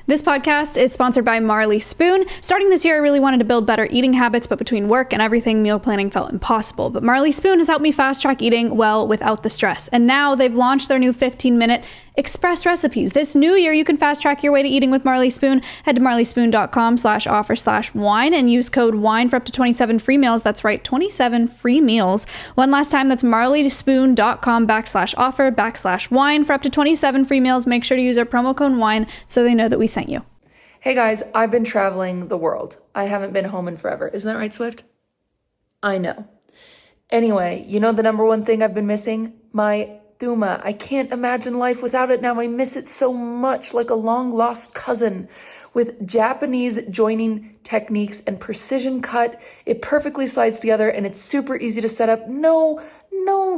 This podcast is sponsored by Marley Spoon. Starting this year, I really wanted to build better eating habits, but between work and everything, meal planning felt impossible. But Marley Spoon has helped me fast track eating well without the stress. And now they've launched their new 15-minute express recipes. This new year, you can fast track your way to eating with Marley Spoon. Head to marleyspoon.com/offer/wine and use code WINE for up to 27 free meals. That's right, 27 free meals. One last time, that's marleyspoon.com/offer/wine for up to 27 free meals. Make sure to use our promo code WINE so they know that we sent you. Hey guys, I've been traveling the world. I haven't been home in forever. Isn't that right, Swift? I know. Anyway, you know the number one thing I've been missing? My Thuma. I can't imagine life without it now. I miss it so much, like a long-lost cousin. With Japanese joining techniques and precision cut, it perfectly slides together and it's super easy to set up. No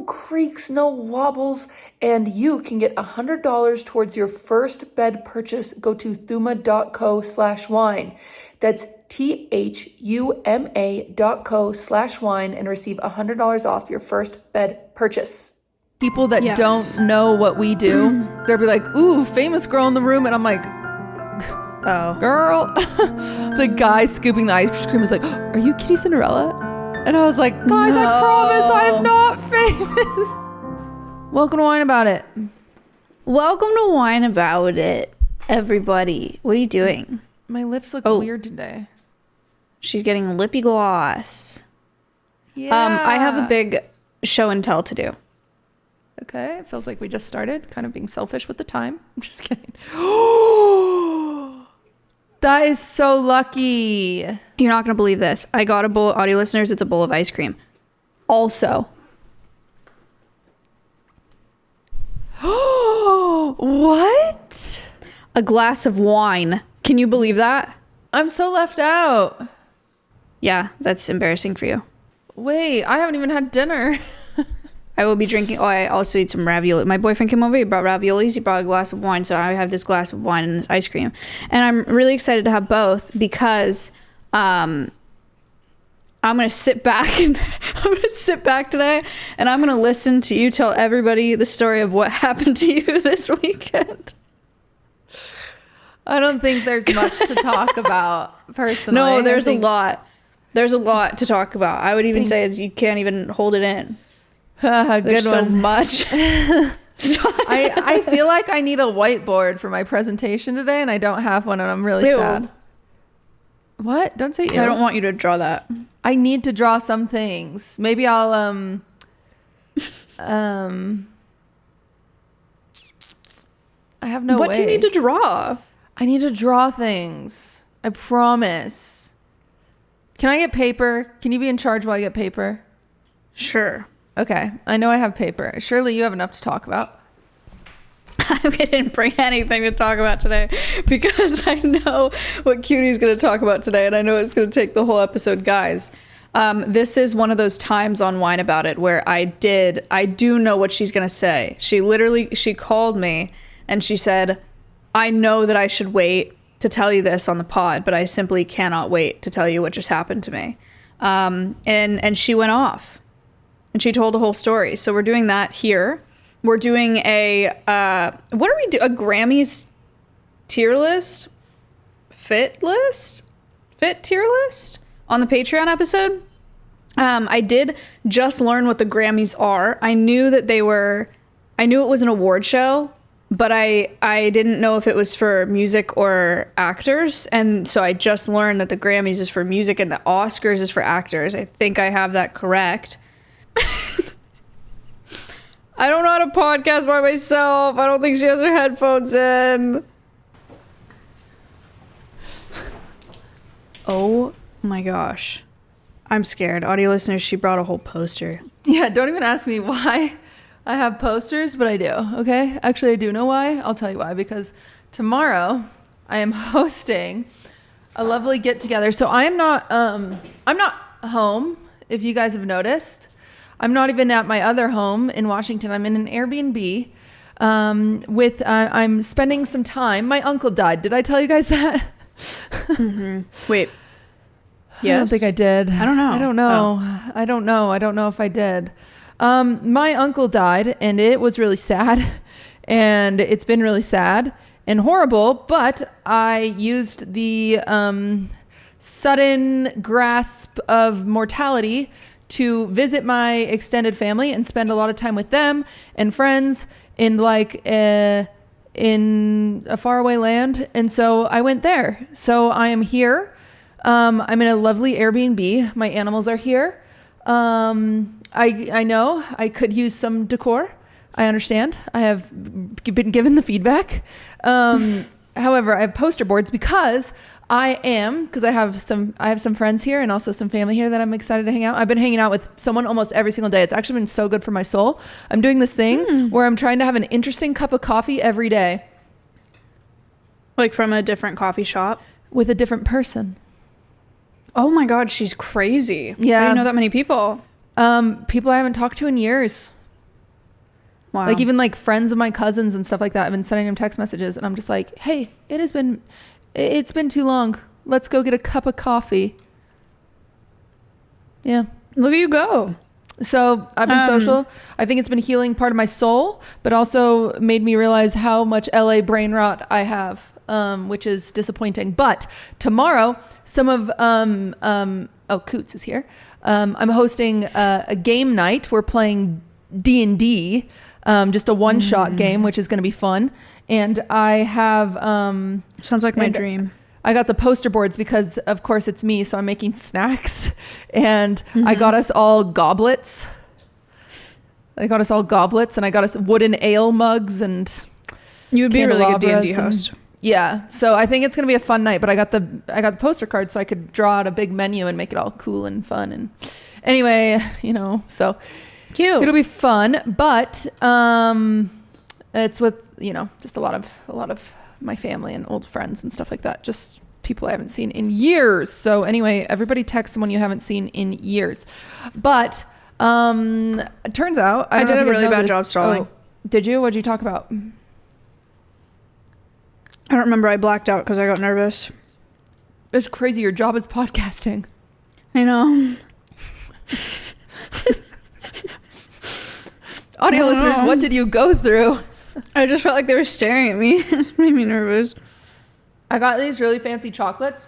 creaks, no wobbles, and you can get $100 towards your first bed purchase. Go to thuma.co/wine. That's THUMA.co/wine and receive $100 off your first bed purchase. People that don't know what we do, they'll be like, ooh, famous girl in the room. And I'm like, oh, girl. The guy scooping the ice cream was like, are you Kitty Cinderella? And I was like, guys, no. I promise I'm not famous. Welcome to Wine About It. Welcome to Wine About It, everybody. What are you doing? My lips look weird today. She's getting lippy gloss. Yeah. I have a big show and tell to do. Okay, it feels like we just started, kind of being selfish with the time. I'm just kidding. That is so lucky. You're not going to believe this. I got a bowl, audio listeners, it's a bowl of ice cream. Also. What? A glass of wine. Can you believe that? I'm so left out. Yeah, that's embarrassing for you. Wait, I haven't even had dinner. I will be drinking. Oh, I also eat some ravioli. My boyfriend came over. He brought raviolis. He brought a glass of wine. So I have this glass of wine and this ice cream. And I'm really excited to have both because I'm going to sit back and I'm going to sit back today and I'm going to listen to you tell everybody the story of what happened to you this weekend. I don't think there's much to talk about personally. No, there's a lot. There's a lot to talk about. I would even say you can't even hold it in. There's so much to talk I feel like I need a whiteboard for my presentation today and I don't have one and I'm really sad. What? Don't say ew. I don't want you to draw that. I need to draw some things. Maybe I'll I have no way. What do you need to draw? I need to draw things. I promise. Can I get paper? Can you be in charge while I get paper? Sure. Okay, I know I have paper. Surely you have enough to talk about. I didn't bring anything to talk about today because I know what Cutie's going to talk about today and I know it's going to take the whole episode. Guys, this is one of those times on Wine About It where I do know what she's going to say. She called me and she said, I know that I should wait to tell you this on the pod, but I simply cannot wait to tell you what just happened to me. And she went off. And she told a whole story. So we're doing that here. We're doing a, what are we doing? A Grammys tier list? Fit tier list? On the Patreon episode. I did just learn what the Grammys are. I knew it was an award show, but I didn't know if it was for music or actors. And so I just learned that the Grammys is for music and the Oscars is for actors. I think I have that correct. I don't know how to podcast by myself. I don't think she has her headphones in. Oh my gosh. I'm scared. Audio listeners, she brought a whole poster. Yeah, don't even ask me why I have posters, but I do, okay? Actually, I do know why. I'll tell you why. Because tomorrow I am hosting a lovely get-together. So I'm not home, if you guys have noticed. I'm not even at my other home in Washington. I'm in an Airbnb I'm spending some time. My uncle died. Did I tell you guys that? Mm-hmm. Wait. Yes. I don't think I did. I don't know. Oh. I don't know if I did. My uncle died and it was really sad and it's been really sad. and horrible, but I used the sudden grasp of mortality to visit my extended family and spend a lot of time with them and friends in in a faraway land. And so I went there. So I am here. I'm in a lovely Airbnb. My animals are here. I know I could use some decor. I understand. I have been given the feedback. However, I have poster boards because I have some friends here and also some family here that I'm excited to hang out. I've been hanging out with someone almost every single day. It's actually been so good for my soul. I'm doing this thing where I'm trying to have an interesting cup of coffee every day. Like from a different coffee shop? With a different person. Oh my God, she's crazy. Yeah. I didn't know that many people. People I haven't talked to in years. Wow. Like even like friends of my cousins and stuff like that. I've been sending them text messages and I'm just like, hey, it's been too long. Let's go get a cup of coffee. Yeah. Look at you go. So I've been social. I think it's been healing part of my soul, but also made me realize how much LA brain rot I have, which is disappointing. But tomorrow, Coots is here. I'm hosting a game night. We're playing D&D, just a one-shot game, which is going to be fun. And I have... Sounds like my dream. I got the poster boards because, of course, it's me, so I'm making snacks. And I got us all goblets. And I got us wooden ale mugs and you would be a really good D&D candelabras host. Yeah, so I think it's gonna be a fun night. But I got the poster card so I could draw out a big menu and make it all cool and fun. And anyway, so Cute. It'll be fun. But it's with just a lot of my family and old friends and stuff like that. Just people I haven't seen in years. So anyway, everybody text someone you haven't seen in years. But it turns out I did a really bad job stalling. Oh, did you? What did you talk about? I don't remember. I blacked out because I got nervous. It's crazy. Your job is podcasting. I know. Audio listeners, what did you go through? I just felt like they were staring at me. It made me nervous. I got these really fancy chocolates.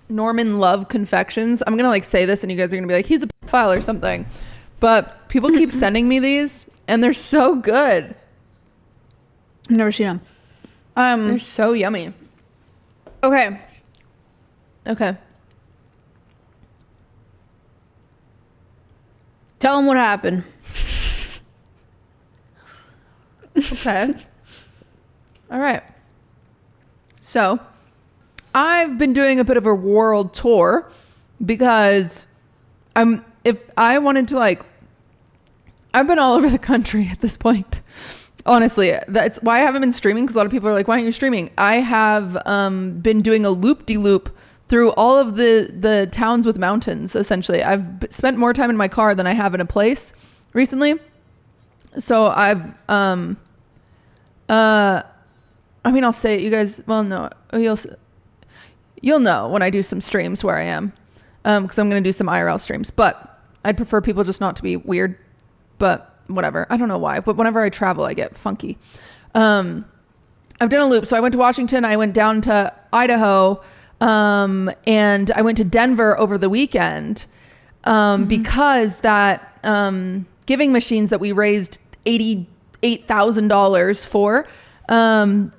Norman Love Confections. I'm going to say this and you guys are going to be like, he's a pedophile or something. But people keep sending me these and they're so good. I've never seen them. They're so yummy. Okay. Tell them what happened. Okay. All right. So I've been doing a bit of a world tour because if I wanted to I've been all over the country at this point. Honestly, that's why I haven't been streaming, because a lot of people are like, why aren't you streaming? I have been doing a loop-de-loop through all of the towns with mountains, essentially. I've spent more time in my car than I have in a place recently. So I've, I'll say it, you guys, well, no, you'll know when I do some streams where I am, because I'm going to do some IRL streams, but I'd prefer people just not to be weird, but whatever. I don't know why, but whenever I travel, I get funky. I've done a loop. So I went to Washington, I went down to Idaho, and I went to Denver over the weekend, because that, giving machines that we raised $88,000 for,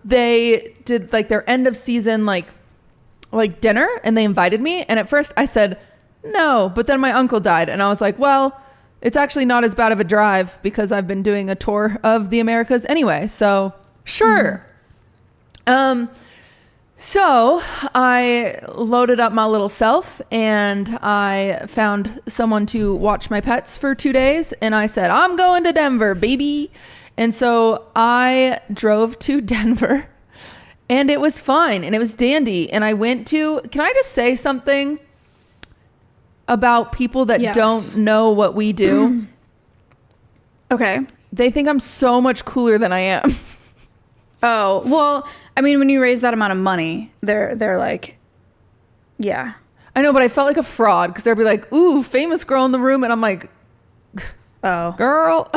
they did their end of season, dinner, and they invited me. And at first I said no, but then my uncle died and I was like, well, it's actually not as bad of a drive because I've been doing a tour of the Americas anyway. So sure. So I loaded up my little self and I found someone to watch my pets for 2 days. And I said, I'm going to Denver, baby. And so I drove to Denver and it was fine and it was dandy. And I went to, can I just say something about people that don't know what we do? Okay. They think I'm so much cooler than I am. Oh, well, I mean, when you raise that amount of money, they're like, yeah. I know, but I felt like a fraud because they'd be like, ooh, famous girl in the room. And I'm like, Oh. Girl.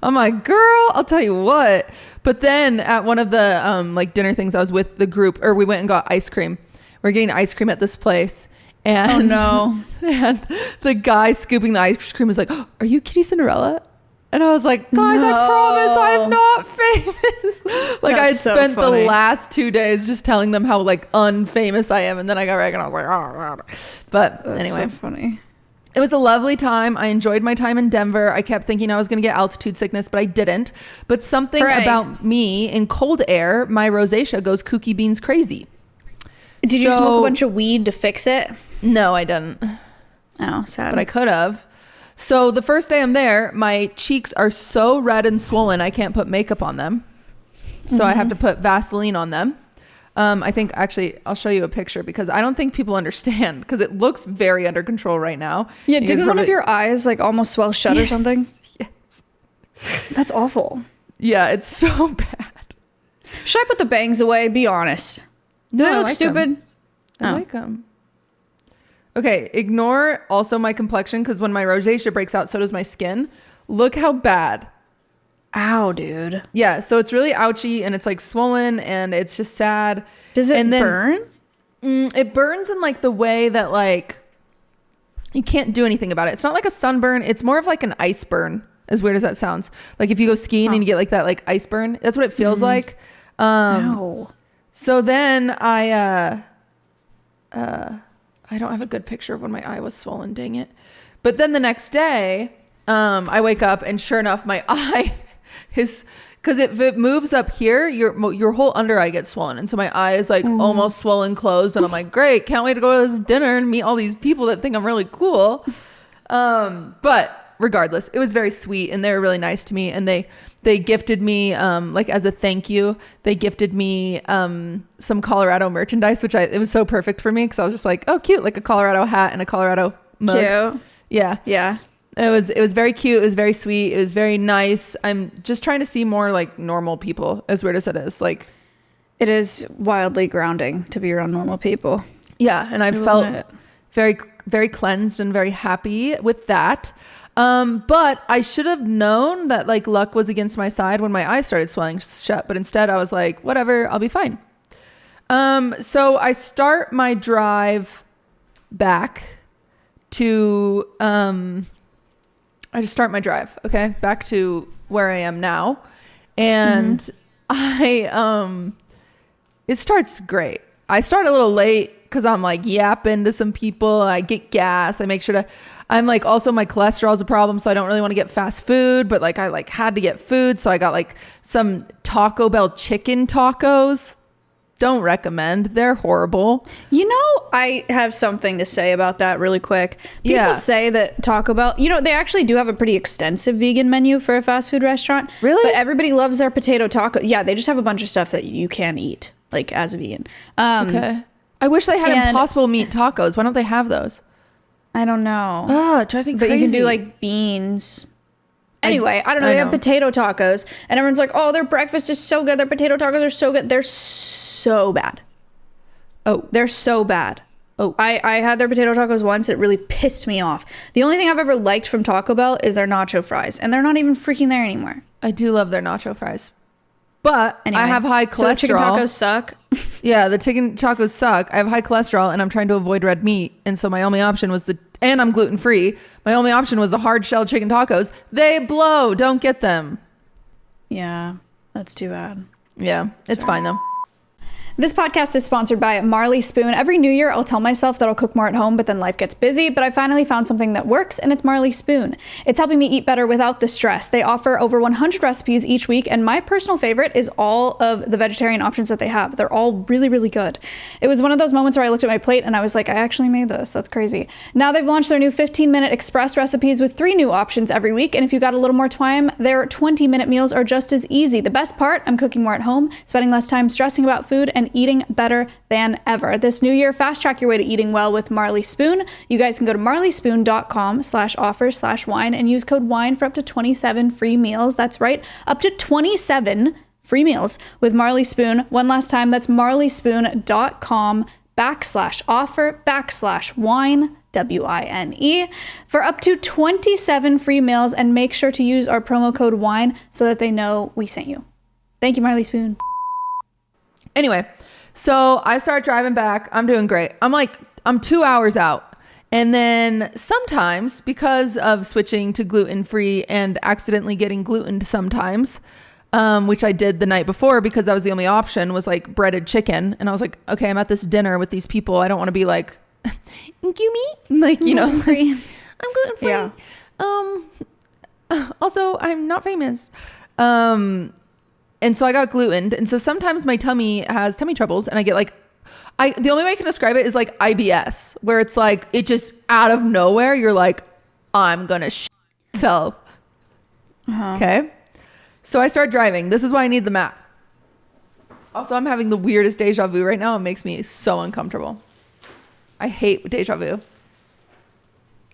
I'm like, girl, I'll tell you what. But then at one of the like dinner things, I was with the group, or we went and got ice cream. We're getting ice cream at this place. And, oh no. And the guy scooping the ice cream was like, oh, are you Kitty Cinderella? And I was like, guys, No. I promise I'm not famous. Like, I had so spent funny. the last 2 days just telling them how like unfamous I am. And then I got back and I was like, oh. But That's anyway, so funny. it was a lovely time. I enjoyed my time in Denver. I kept thinking I was going to get altitude sickness, but I didn't. But something Hooray. about me in cold air, my rosacea goes kooky beans crazy. Did you smoke a bunch of weed to fix it? No, I didn't. Oh, sad. But I could have. So the first day I'm there, my cheeks are so red and swollen, I can't put makeup on them. So I have to put Vaseline on them. I think actually I'll show you a picture because I don't think people understand because it looks very under control right now. Yeah, You guys didn't one of probably- your eyes like almost swell shut or something? Yes. That's awful. Yeah, it's so bad. Should I put the bangs away? Be honest. Do No, they I look like stupid? them. I Oh. like them. Okay, ignore also my complexion because when my rosacea breaks out, so does my skin. Look how bad. Ow, dude. Yeah, so it's really ouchy and it's like swollen and it's just sad. Does it And then- burn? It burns in like the way that like you can't do anything about it. It's not like a sunburn. It's more of like an ice burn. As weird as that sounds. Like if you go skiing and you get like that like ice burn, that's what it feels like. Ow. So then I don't have a good picture of when my eye was swollen, dang it. But then the next day, I wake up and sure enough, my eye is, because if it moves up here, your whole under eye gets swollen. And so my eye is like almost swollen closed. And I'm like, great, can't wait to go to this dinner and meet all these people that think I'm really cool. But regardless, it was very sweet and they were really nice to me. And they gifted me, like as a thank you, they gifted me some Colorado merchandise, which it was so perfect for me because I was just like, oh, cute, like a Colorado hat and a Colorado mug. Cute. Yeah. Yeah. It was very cute. It was very sweet. It was very nice. I'm just trying to see more like normal people, as weird as it is. Like, It is wildly grounding to be around normal people. yeah. And I love felt it. very, very cleansed and very happy with that. But I should have known that like luck was against my side when my eyes started swelling shut. But instead I was like, whatever, I'll be fine. So I start my drive back to, I just start my drive. Okay. Back to where I am now. And it starts great. I start a little late because I'm like yapping to some people. I get gas. I make sure to, I'm like, also my cholesterol is a problem. So I don't really want to get fast food, but like I like had to get food. So I got like some Taco Bell chicken tacos. Don't recommend. They're horrible. You know, I have something to say about that really quick. People Yeah. say that Taco Bell, you know, they actually do have a pretty extensive vegan menu for a fast food restaurant. Really? But everybody loves their potato taco. Yeah, they just have a bunch of stuff that you can eat, like as a vegan. Okay. I wish they had and- Impossible Meat tacos. Why don't they have those? I don't know. Oh, it drives me But crazy. you can do like beans. Anyway, I don't know. I They have know. potato tacos, and everyone's like, "Oh, their breakfast is so good. Their potato tacos are so good. They're so bad. Oh, They're so bad." Oh. I had their potato tacos once. It really pissed me off. The only thing I've ever liked from Taco Bell is their nacho fries, and they're not even freaking there anymore. I do love their nacho fries. But Anyway, I have high cholesterol. So the chicken tacos suck. Yeah, the chicken tacos suck. I have high cholesterol and I'm trying to avoid red meat. And so my only option was and I'm gluten free. My only option was the hard shell chicken tacos. They blow. Don't get them. Yeah, that's too bad. Yeah, it's fine though. This podcast is sponsored by Marley Spoon. Every new year, I'll tell myself that I'll cook more at home, but then life gets busy. But I finally found something that works, and it's Marley Spoon. It's helping me eat better without the stress. They offer over 100 recipes each week, and my personal favorite is all of the vegetarian options that they have. They're all really, really good. It was one of those moments where I looked at my plate and I was like, I actually made this. That's crazy. Now they've launched their new 15-minute express recipes with 3 new options every week, and if you got a little more time, their 20-minute meals are just as easy. The best part, I'm cooking more at home, spending less time stressing about food, and eating better than ever. This new year, fast track your way to eating well with Marley Spoon. You guys can go to marleyspoon.com/offer/wine and use code WINE for up to 27 free meals. That's right, up to 27 free meals with Marley Spoon. One last time, that's marleyspoon.com/offer/wine WINE, for up to 27 free meals, and make sure to use our promo code WINE so that they know we sent you. Thank you, Marley Spoon. Anyway, so I start driving back. I'm doing great. I'm 2 hours out. And then sometimes, because of switching to gluten-free and accidentally getting glutened sometimes, which I did the night before because that was the only option, was like breaded chicken. And I was like, okay, I'm at this dinner with these people. I don't want to be like, you meat? Like, you know, like, I'm gluten-free. Yeah. Also, I'm not famous. And so I got glutened. And so sometimes my tummy has tummy troubles and I get like, the only way I can describe it is like IBS, where it's like, it just out of nowhere, you're like, I'm going to shit myself. Okay. So I start driving. This is why I need the map. Also, I'm having the weirdest deja vu right now. It makes me so uncomfortable. I hate deja vu.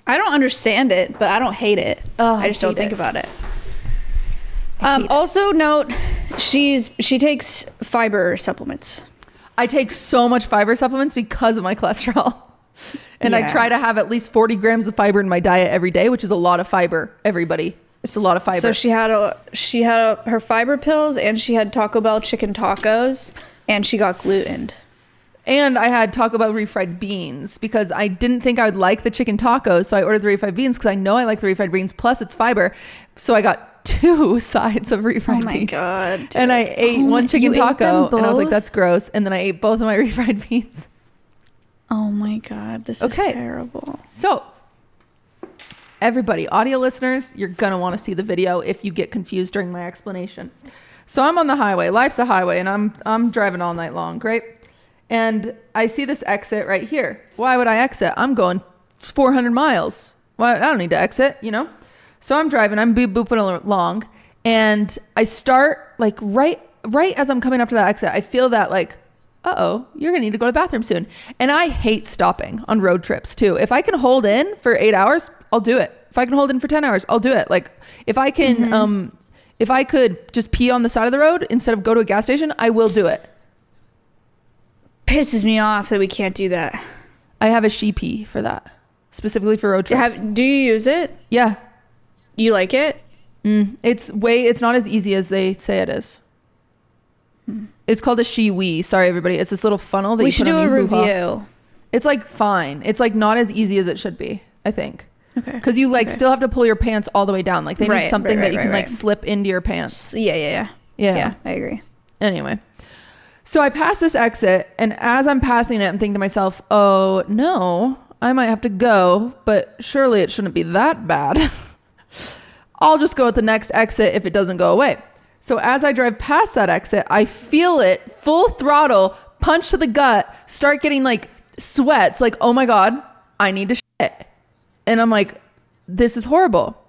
I don't understand it, but I don't hate it. I just don't think about it. Also note, she takes fiber supplements. I take so much fiber supplements because of my cholesterol. And I try to have at least 40 grams of fiber in my diet every day, which is a lot of fiber, everybody. It's a lot of fiber. So she had her fiber pills, and she had Taco Bell chicken tacos, and she got glutened. And I had Taco Bell refried beans because I didn't think I would like the chicken tacos. So I ordered the refried beans because I know I like the refried beans. Plus it's fiber. So I got 2 sides of refried beans. Oh my God. And I ate one chicken taco and I was like, that's gross. And then I ate both of my refried beans. Oh my God. This is terrible. So everybody, audio listeners, you're going to want to see the video if you get confused during my explanation. So I'm on the highway. Life's a highway and I'm driving all night long. Great. And I see this exit right here. Why would I exit? I'm going 400 miles. Why? I don't need to exit, you know? So I'm driving, I'm booping along, and I start like right as I'm coming up to that exit, I feel that like, uh-oh, you're gonna need to go to the bathroom soon. And I hate stopping on road trips too. If I can hold in for 8 hours, I'll do it. If I can hold in for 10 hours, I'll do it. Like if I can, if I could just pee on the side of the road instead of go to a gas station, I will do it. Pisses me off that we can't do that. I have a she-pee for that, specifically for road trips. Do you use it? Yeah. You like it? It's not as easy as they say it is. It's called a she-wee. Sorry, everybody. It's this little funnel that we you should put do on a your review. hoo-ha. It's like fine. It's like not as easy as it should be, I think. Okay. Because you like still have to pull your pants all the way down. Like they need something that you can like slip into your pants. Yeah, I agree. Anyway. So I pass this exit, and as I'm passing it, I'm thinking to myself, oh no, I might have to go, but surely it shouldn't be that bad. I'll just go at the next exit if it doesn't go away. So as I drive past that exit, I feel it full throttle, punch to the gut, start getting like sweats, like, oh my God, I need to shit. And I'm like, this is horrible.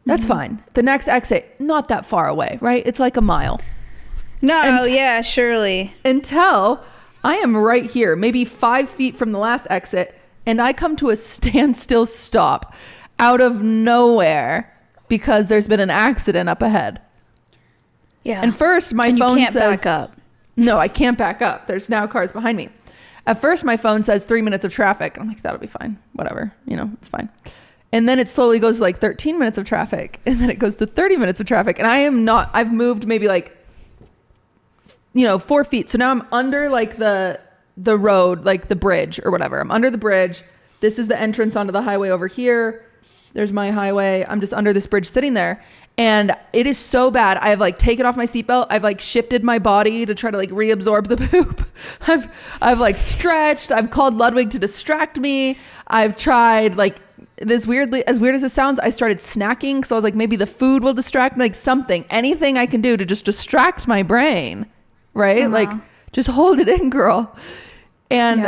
That's fine. The next exit, not that far away, right? It's like a mile. No, yeah, surely. Until I am right here, maybe 5 feet from the last exit, and I come to a standstill stop out of nowhere because there's been an accident up ahead. Yeah. And first my phone you can't says... back up. No, I can't back up. There's now cars behind me. At first my phone says 3 minutes of traffic. I'm like, that'll be fine. Whatever. You know, it's fine. And then it slowly goes to like 13 minutes of traffic. And then it goes to 30 minutes of traffic. And I've moved maybe like 4 feet. So now I'm under like the road, like the bridge or whatever. I'm under the bridge. This is the entrance onto the highway over here. There's my highway. I'm just under this bridge sitting there. And it is so bad. I've like taken off my seatbelt. I've like shifted my body to try to like reabsorb the poop. I've like stretched. I've called Ludwig to distract me. I've tried like as weird as it sounds, I started snacking. So I was like, maybe the food will distract me, like something, anything I can do to just distract my brain. Right? Like just hold it in, girl. And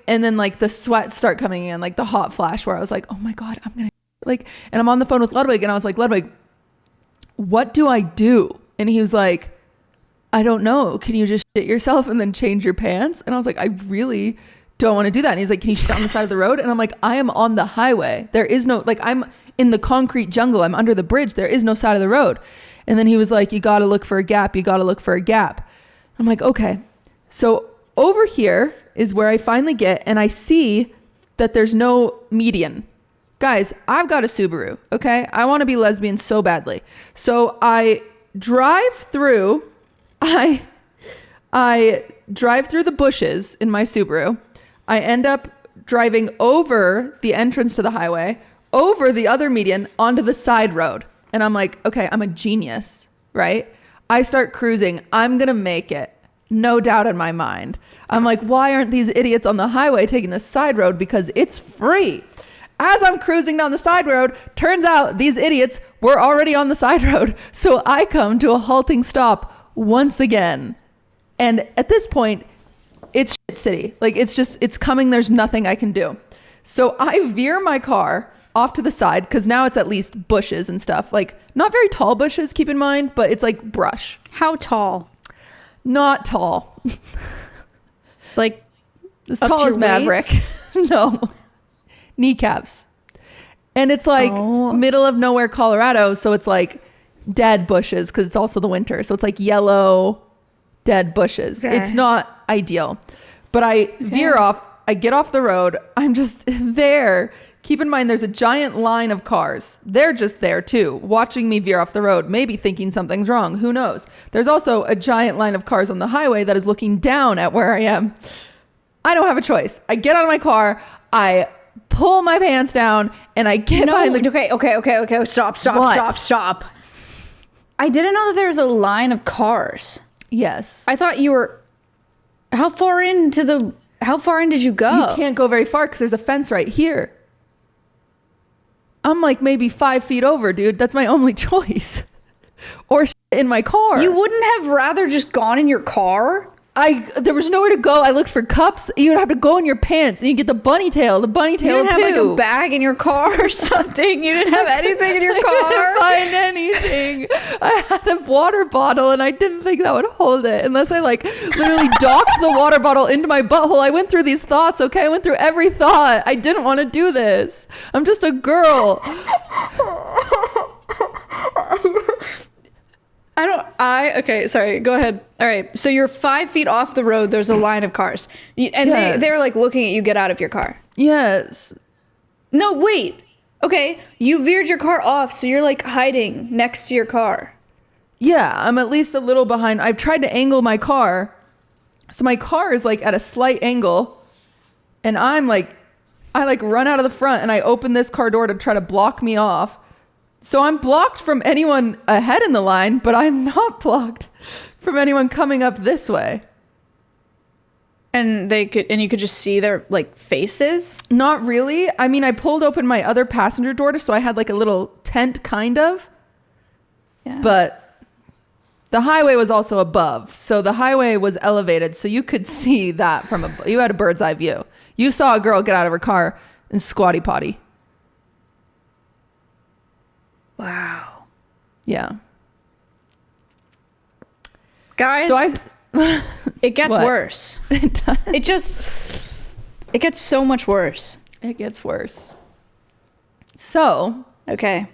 and then like the sweat start coming in, like the hot flash where I was like, oh my God, I'm going to like, and I'm on the phone with Ludwig and I was like, Ludwig, what do I do? And he was like, I don't know. Can you just shit yourself and then change your pants? And I was like, I really don't want to do that. And he's like, can you shit on the side of the road? And I'm like, I am on the highway. There is no, like I'm in the concrete jungle. I'm under the bridge. There is no side of the road. And then he was like, you got to look for a gap. You got to look for a gap. I'm like, okay. So over here is where I finally get, and I see that there's no median. Guys, I've got a Subaru, okay? I want to be lesbian so badly. So I drive through the bushes in my Subaru. I end up driving over the entrance to the highway, over the other median, onto the side road. And I'm like, okay, I'm a genius, right? I start cruising. I'm going to make it. No doubt in my mind. I'm like, why aren't these idiots on the highway taking the side road? Because it's free. As I'm cruising down the side road, turns out these idiots were already on the side road. So I come to a halting stop once again. And at this point, it's shit city. Like, it's coming. There's nothing I can do. So I veer my car off to the side, because now it's at least bushes and stuff. Like, not very tall bushes, keep in mind, but it's like brush. How tall? Not tall. Like, as tall as Maverick. No. Kneecaps. And it's like middle of nowhere Colorado, so it's like dead bushes, because it's also the winter, so it's like yellow dead bushes. Okay. It's not ideal, but I veer off. I get off the road. I'm just there. Keep in mind, there's a giant line of cars. They're just there too, watching me veer off the road, maybe thinking something's wrong. Who knows? There's also a giant line of cars on the highway that is looking down at where I am. I don't have a choice. I get out of my car. I pull my pants down and I get behind the... Okay. Stop. I didn't know that there was a line of cars. Yes. I thought you were... How far in did you go? You can't go very far because there's a fence right here. I'm like maybe 5 feet over, dude. That's my only choice. Or in my car. You wouldn't have rather just gone in your car? There was nowhere to go. I looked for cups. You would have to go in your pants, and you get the bunny tail. The bunny tail. You didn't have like a bag in your car or something. You didn't have anything in your car. I couldn't find anything. I had a water bottle, and I didn't think that would hold it unless I like literally docked the water bottle into my butthole. I went through these thoughts. Okay, I went through every thought. I didn't want to do this. I'm just a girl. Okay, sorry, go ahead. All right, so you're 5 feet off the road. There's a line of cars. And Yes. they're like looking at you get out of your car. Yes. No, wait. Okay, you veered your car off, so you're like hiding next to your car. Yeah, I'm at least a little behind. I've tried to angle my car. So my car is like at a slight angle. And I run out of the front and I open this car door to try to block me off. So I'm blocked from anyone ahead in the line, but I'm not blocked from anyone coming up this way. And you could just see their like faces? Not really. I mean, I pulled open my other passenger door, so I had like a little tent kind of. Yeah. But the highway was also above. So the highway was elevated, so you could see that from you had a bird's eye view. You saw a girl get out of her car and squatty potty. Wow. Yeah. Guys, So it gets What? worse. It gets so much worse. It gets worse. So Okay.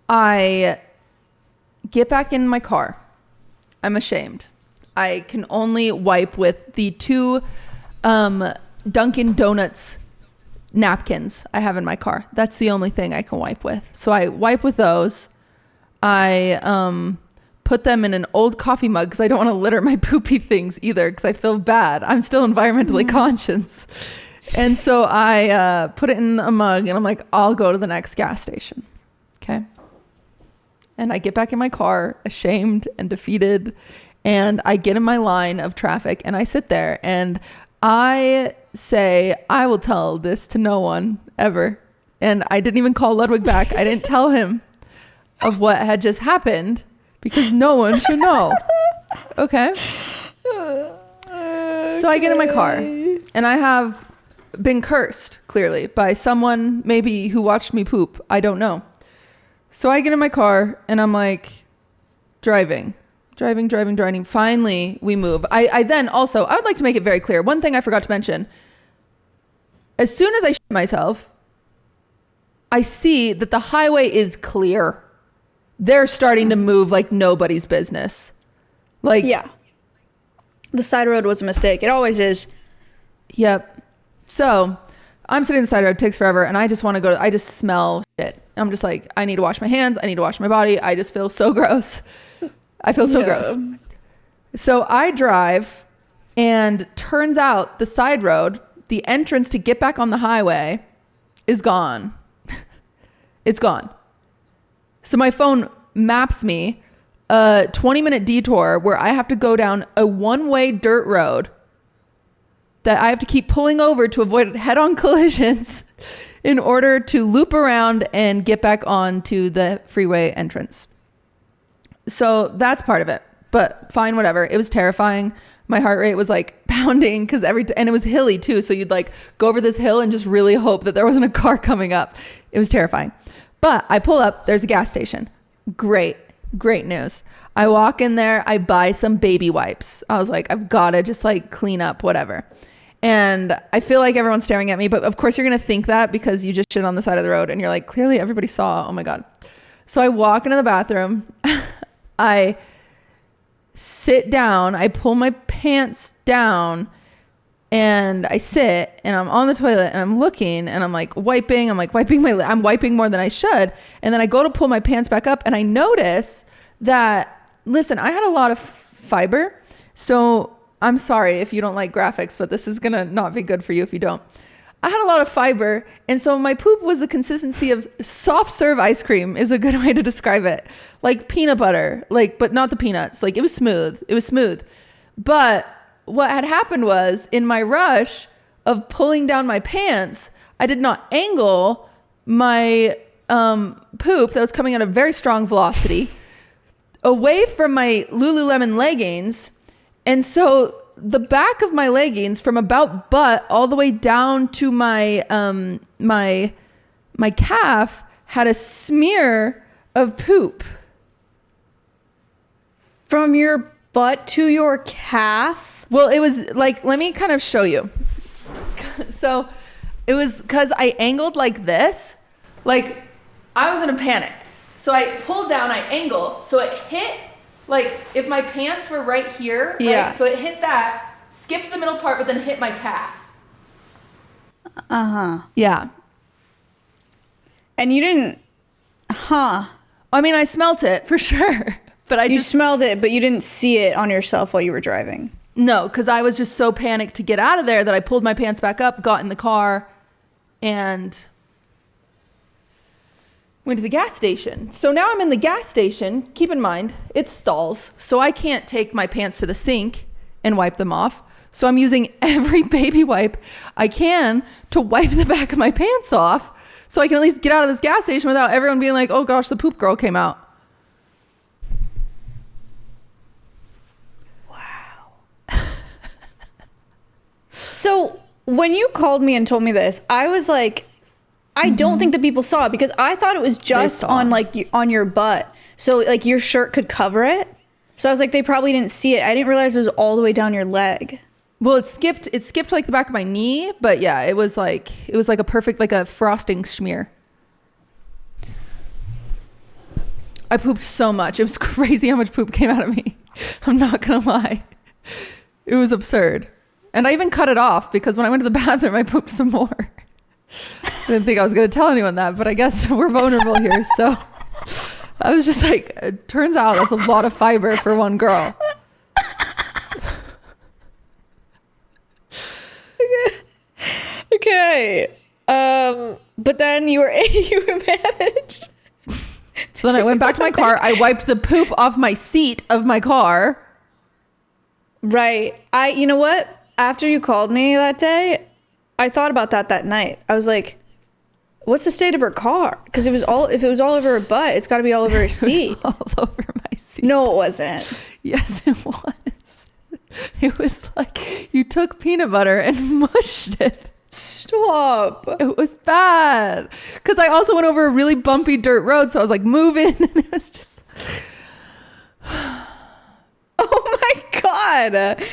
I get back in my car. I'm ashamed. I can only wipe with the two Dunkin' Donuts napkins I have in my car. That's the only thing I can wipe with. So I wipe with those. I put them in an old coffee mug because I don't want to litter my poopy things either because I feel bad. I'm still environmentally conscious. And so I put it in a mug and I'm like, I'll go to the next gas station. Okay. And I get back in my car, ashamed and defeated. And I get in my line of traffic and I sit there and I say, I will tell this to no one ever. And I didn't even call Ludwig back. I didn't tell him of what had just happened because no one should know. Okay. So I get in my car and I have been cursed clearly by someone maybe who watched me poop. I don't know. So I get in my car and I'm like driving. Finally, we move. I then also, I would like to make it very clear. One thing I forgot to mention. As soon as I shit myself, I see that the highway is clear. They're starting to move like nobody's business. Like, Yeah. The side road was a mistake. It always is. Yep. So I'm sitting on the side road, it takes forever, and I just want to I just smell shit. I'm just like, I need to wash my hands. I need to wash my body. I just feel so gross. I feel so gross. So I drive, and turns out the side road, the entrance to get back on the highway, is gone. It's gone. So my phone maps me a 20-minute detour where I have to go down a one-way dirt road that I have to keep pulling over to avoid head-on collisions in order to loop around and get back onto the freeway entrance. So that's part of it, but fine, whatever. It was terrifying. My heart rate was like pounding because and it was hilly too. So you'd like go over this hill and just really hope that there wasn't a car coming up. It was terrifying. But I pull up, there's a gas station. Great news. I walk in there, I buy some baby wipes. I was like, I've got to just like clean up, whatever. And I feel like everyone's staring at me, but of course you're going to think that because you just shit on the side of the road and you're like, clearly everybody saw. Oh my God. So I walk into the bathroom. I sit down. I pull my pants down and I sit and I'm on the toilet and I'm looking and I'm like wiping. I'm wiping more than I should. And then I go to pull my pants back up and I notice that, listen, I had a lot of fiber. So I'm sorry if you don't like graphics, but this is going to not be good for you if you don't. I had a lot of fiber. And so my poop was the consistency of soft serve ice cream is a good way to describe it. Like peanut butter, but not the peanuts. Like it was smooth. But what had happened was in my rush of pulling down my pants, I did not angle my poop that was coming at a very strong velocity away from my Lululemon leggings. And so the back of my leggings from about butt all the way down to my my calf had a smear of poop. From your butt to your calf? Well, it was like, let me kind of show you. So it was because I angled like this. Like I was in a panic. So I pulled down, I angle. So it hit, like if my pants were right here, right? Yeah. So it hit that, skipped the middle part, but then hit my calf. Uh-huh. Yeah. And you didn't, I mean, I smelt it for sure, but you smelled it, but you didn't see it on yourself while you were driving. No, because I was just so panicked to get out of there that I pulled my pants back up, got in the car, and went to the gas station. So now I'm in the gas station. Keep in mind, it stalls. So I can't take my pants to the sink and wipe them off. So I'm using every baby wipe I can to wipe the back of my pants off so I can at least get out of this gas station without everyone being like, oh gosh, the poop girl came out. So when you called me and told me this, I was like, I don't think that people saw it because I thought it was just on on your butt. So like your shirt could cover it. So I was like, they probably didn't see it. I didn't realize it was all the way down your leg. Well, it skipped like the back of my knee, but yeah, it was like a perfect, like a frosting smear. I pooped so much. It was crazy how much poop came out of me. I'm not going to lie. It was absurd. And I even cut it off because when I went to the bathroom, I pooped some more. I didn't think I was going to tell anyone that, but I guess we're vulnerable here. So I was just like, it turns out that's a lot of fiber for one girl. Okay. But then you managed. So then I went back to my car. I wiped the poop off my seat of my car. Right. You know what? After you called me that day, I thought about that night. I was like, what's the state of her car? Because if it was all over her butt, it's got to be all over her seat. It was all over my seat. No, it wasn't. Yes, it was. It was like you took peanut butter and mushed it. Stop. It was bad. Because I also went over a really bumpy dirt road, so I was like moving, and it was just... Oh my God.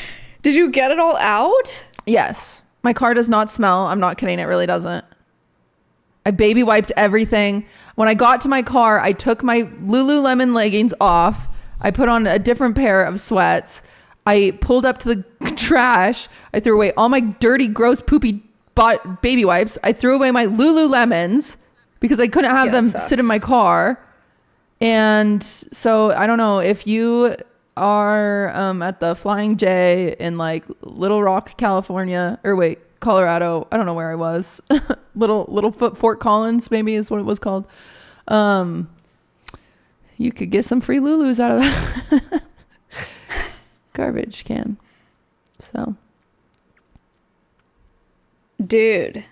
Did you get it all out? Yes. My car does not smell. I'm not kidding. It really doesn't. I baby wiped everything. When I got to my car, I took my Lululemon leggings off. I put on a different pair of sweats. I pulled up to the trash. I threw away all my dirty, gross, poopy baby wipes. I threw away my Lululemons because I couldn't have them sit in my car. And so I don't know if you are at the Flying J in like Little Rock, California, or wait, Colorado. I don't know where I was. Little Fort Collins maybe is what it was called. You could get some free Lulus out of that garbage can. So, dude,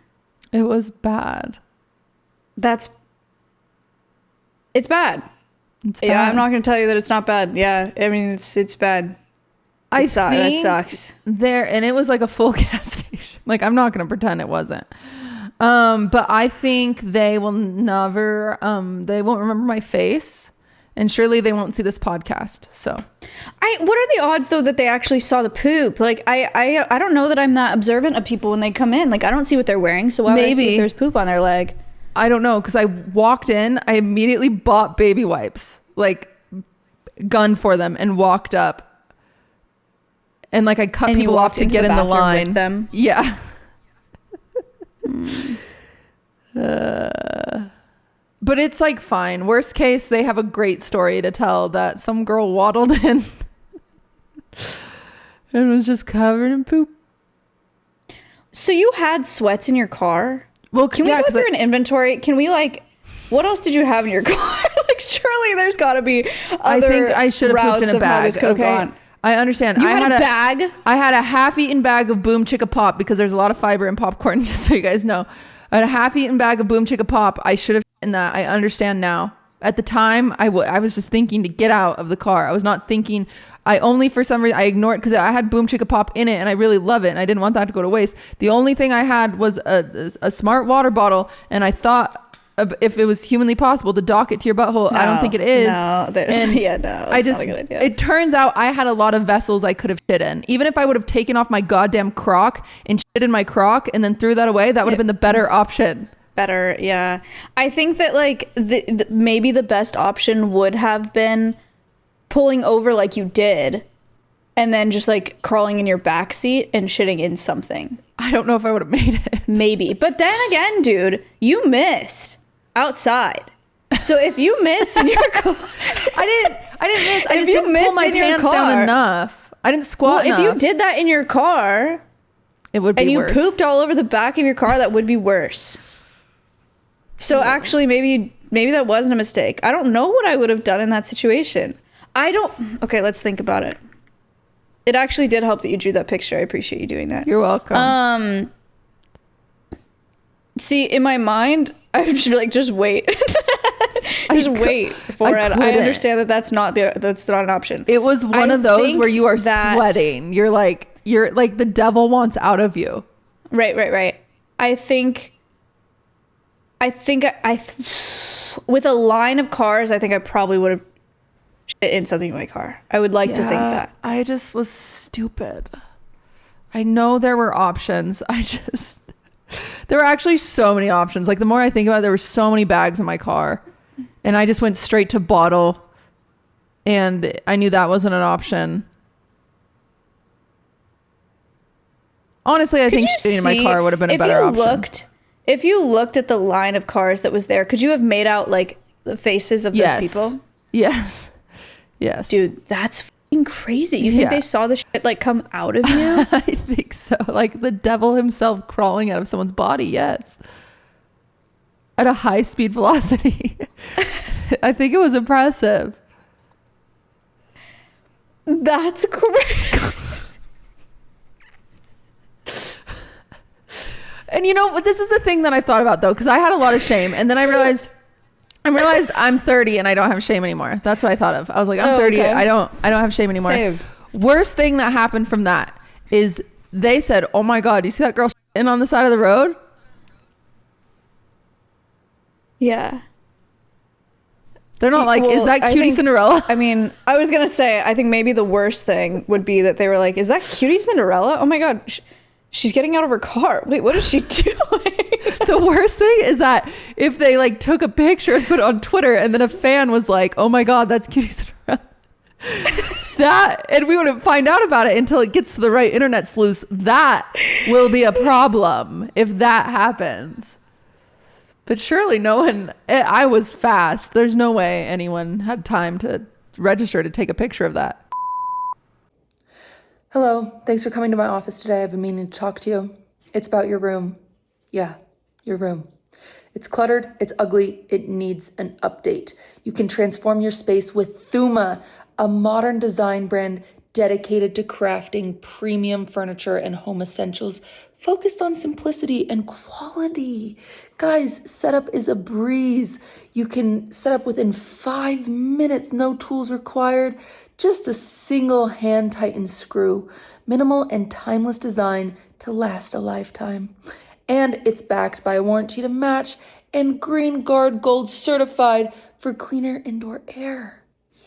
it was bad. It's bad. It's bad. Yeah, I'm not going to tell you that it's not bad. Yeah, I mean it's bad. That sucks. And it was like a full gas station. Like, I'm not going to pretend it wasn't. But I think they will never. They won't remember my face, and surely they won't see this podcast. So, what are the odds though that they actually saw the poop? Like, I don't know that I'm that observant of people when they come in. Like, I don't see what they're wearing, so why would I see if there's poop on their leg? I don't know, because I walked in, I immediately bought baby wipes, like gun for them, and walked up, and like I cut people off to get in the line. With them. Yeah. But it's like fine. Worst case, they have a great story to tell that some girl waddled in and was just covered in poop. So you had sweats in your car? Well, can we go through an inventory? Can we what else did you have in your car? Like, surely there's got to be other I think I should have pooped in a bag. Okay, gone. I understand. You had a bag? I had a half-eaten bag of Boom Chicka Pop because there's a lot of fiber in popcorn, just so you guys know. I had a half-eaten bag of Boom Chicka Pop. I should have in that. I understand now. At the time, I was just thinking to get out of the car. I was not thinking. For some reason, I ignored because I had Boom Chicka Pop in it and I really love it and I didn't want that to go to waste. The only thing I had was a smart water bottle, and I thought if it was humanly possible to dock it to your butthole. I don't think it is. No, it's not a good idea. It turns out I had a lot of vessels I could have shit in. Even if I would have taken off my goddamn crock and shit in my crock and then threw that away, that would have been the better option. Better, yeah. I think that like maybe the best option would have been pulling over like you did and then just like crawling in your back seat and shitting in something. I don't know if I would have made it. Maybe. But then again, dude, you missed outside. So if you miss in your car, I didn't miss. I just didn't pull my pants down enough. I didn't squat enough. If you did that in your car, it would be worse. And you pooped all over the back of your car, that would be worse. So actually, maybe that wasn't a mistake. I don't know what I would have done in that situation. Okay, let's think about it. It actually did help that you drew that picture. I appreciate you doing that. You're welcome. See, in my mind, I would just be like, just wait. Wait for it. I understand that that's not an option. It was one of those where you are sweating. You're like the devil wants out of you. Right. I think with a line of cars, I think I probably would have shit in something in my car. I would like to think that. I just was stupid. I know there were options. There were actually so many options. Like, the more I think about it, there were so many bags in my car, and I just went straight to bottle, and I knew that wasn't an option. Honestly, I think shitting in my car would have been a better option. If you looked at the line of cars that was there, could you have made out like the faces of those people? Yes. Dude, that's fucking crazy. You think they saw the shit like come out of you? I think so. Like the devil himself crawling out of someone's body. Yes. At a high speed velocity. I think it was impressive. That's crazy. And you know, this is the thing that I thought about though, because I had a lot of shame, and then I realized I'm 30 and I don't have shame anymore. That's what I thought of. I was like, I'm 30. Okay. I don't have shame anymore. Saved. Worst thing that happened from that is they said, "Oh my God, you see that girl in on the side of the road?" Yeah. They're not like, is that Cutie Cinderella? I mean, I was gonna say, I think maybe the worst thing would be that they were like, is that Cutie Cinderella? Oh my God. She's getting out of her car. Wait, what is she doing? The worst thing is that if they like took a picture and put it on Twitter, and then a fan was like, "Oh my God, that's Cutie Cinderella," and we wouldn't find out about it until it gets to the right internet sleuths. That will be a problem if that happens. But surely no one, I was fast. There's no way anyone had time to register to take a picture of that. Hello, thanks for coming to my office today. I've been meaning to talk to you. It's about your room. Yeah, your room. It's cluttered, it's ugly, it needs an update. You can transform your space with Thuma, a modern design brand dedicated to crafting premium furniture and home essentials, focused on simplicity and quality. Guys, setup is a breeze. You can set up within 5 minutes, no tools required, just a single hand tightened screw. Minimal and timeless design to last a lifetime. And it's backed by a warranty to match and Green Guard Gold certified for cleaner indoor air.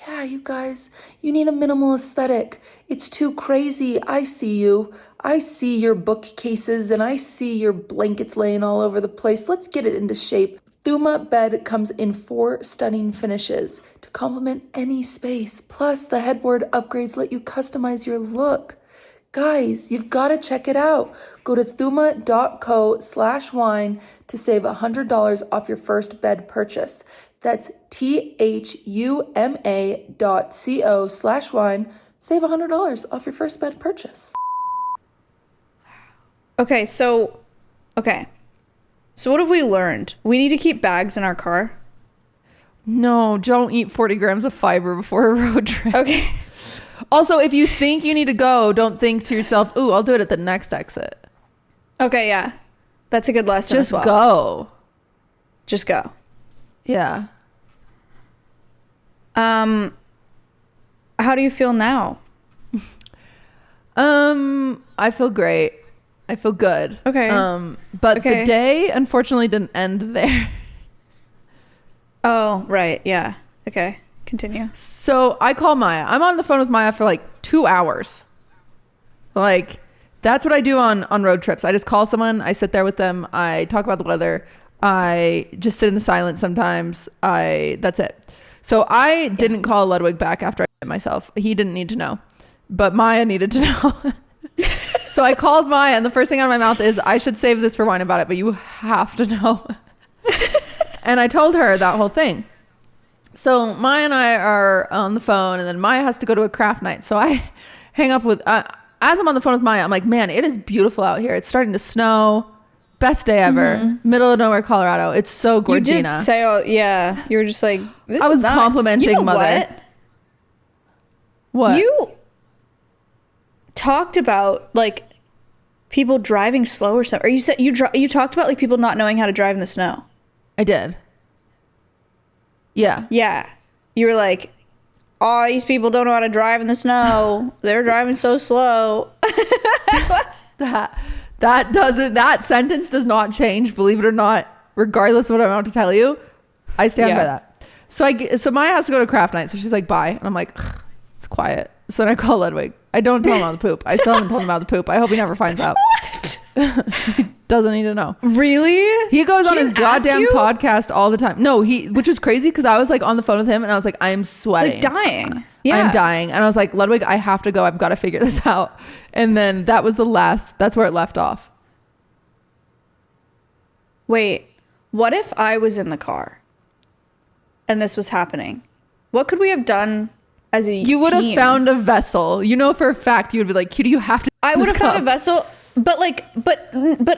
Yeah, you guys, you need a minimal aesthetic. It's too crazy. I see you. I see your bookcases and I see your blankets laying all over the place. Let's get it into shape. Thuma bed comes in 4 stunning finishes to complement any space. Plus, the headboard upgrades let you customize your look. Guys, you've got to check it out. Go to thuma.co/wine to save $100 off your first bed purchase. That's thuma.co/wine. Save $100 off your first bed purchase. Okay, so what have we learned? We need to keep bags in our car. No, don't eat 40 grams of fiber before a road trip. Okay. Also, if you think you need to go, don't think to yourself, ooh, I'll do it at the next exit. Okay, yeah. That's a good lesson Just as well. go. Just go. Yeah. How do you feel now? I feel great. I feel good. Okay. But the day unfortunately didn't end there. Oh, right. Yeah. Okay. Continue. So I call Maya. I'm on the phone with Maya for like 2 hours. Like, that's what I do on road trips. I just call someone. I sit there with them. I talk about the weather. I just sit in the silence sometimes. That's it. So I didn't call Ludwig back after I hit myself. He didn't need to know. But Maya needed to know. So I called Maya, and the first thing out of my mouth is, I should save this for Wine About It, but you have to know. And I told her that whole thing. So Maya and I are on the phone, and then Maya has to go to a craft night. So I hang up with, as I'm on the phone with Maya, I'm like, man, it is beautiful out here. It's starting to snow. Best day ever. Mm-hmm. Middle of nowhere, Colorado. It's so gorgeous. You did say, yeah. You were just like, I was complimenting you know Mother. What? You talked about like people driving slow or something. Or you said you talked about like people not knowing how to drive in the snow. I did. Yeah. Yeah. You were like, oh, these people don't know how to drive in the snow. They're driving so slow. That sentence does not change, believe it or not, regardless of what I'm about to tell you. I stand by that. So Maya has to go to craft night. So she's like, bye. And I'm like, it's quiet. So then I call Ludwig. I don't tell him about the poop. I still haven't told him about the poop. I hope he never finds out. What? He doesn't need to know. Really? He goes on his goddamn podcast all the time. No, which was crazy because I was like on the phone with him and I was like, I'm sweating. Like dying. Yeah. I'm dying. And I was like, Ludwig, I have to go. I've got to figure this out. And then that's where it left off. Wait, what if I was in the car and this was happening? What could we have done as a team? You would have found a vessel. You know for a fact you would be like, Cutie, you have to. I would have found a vessel, but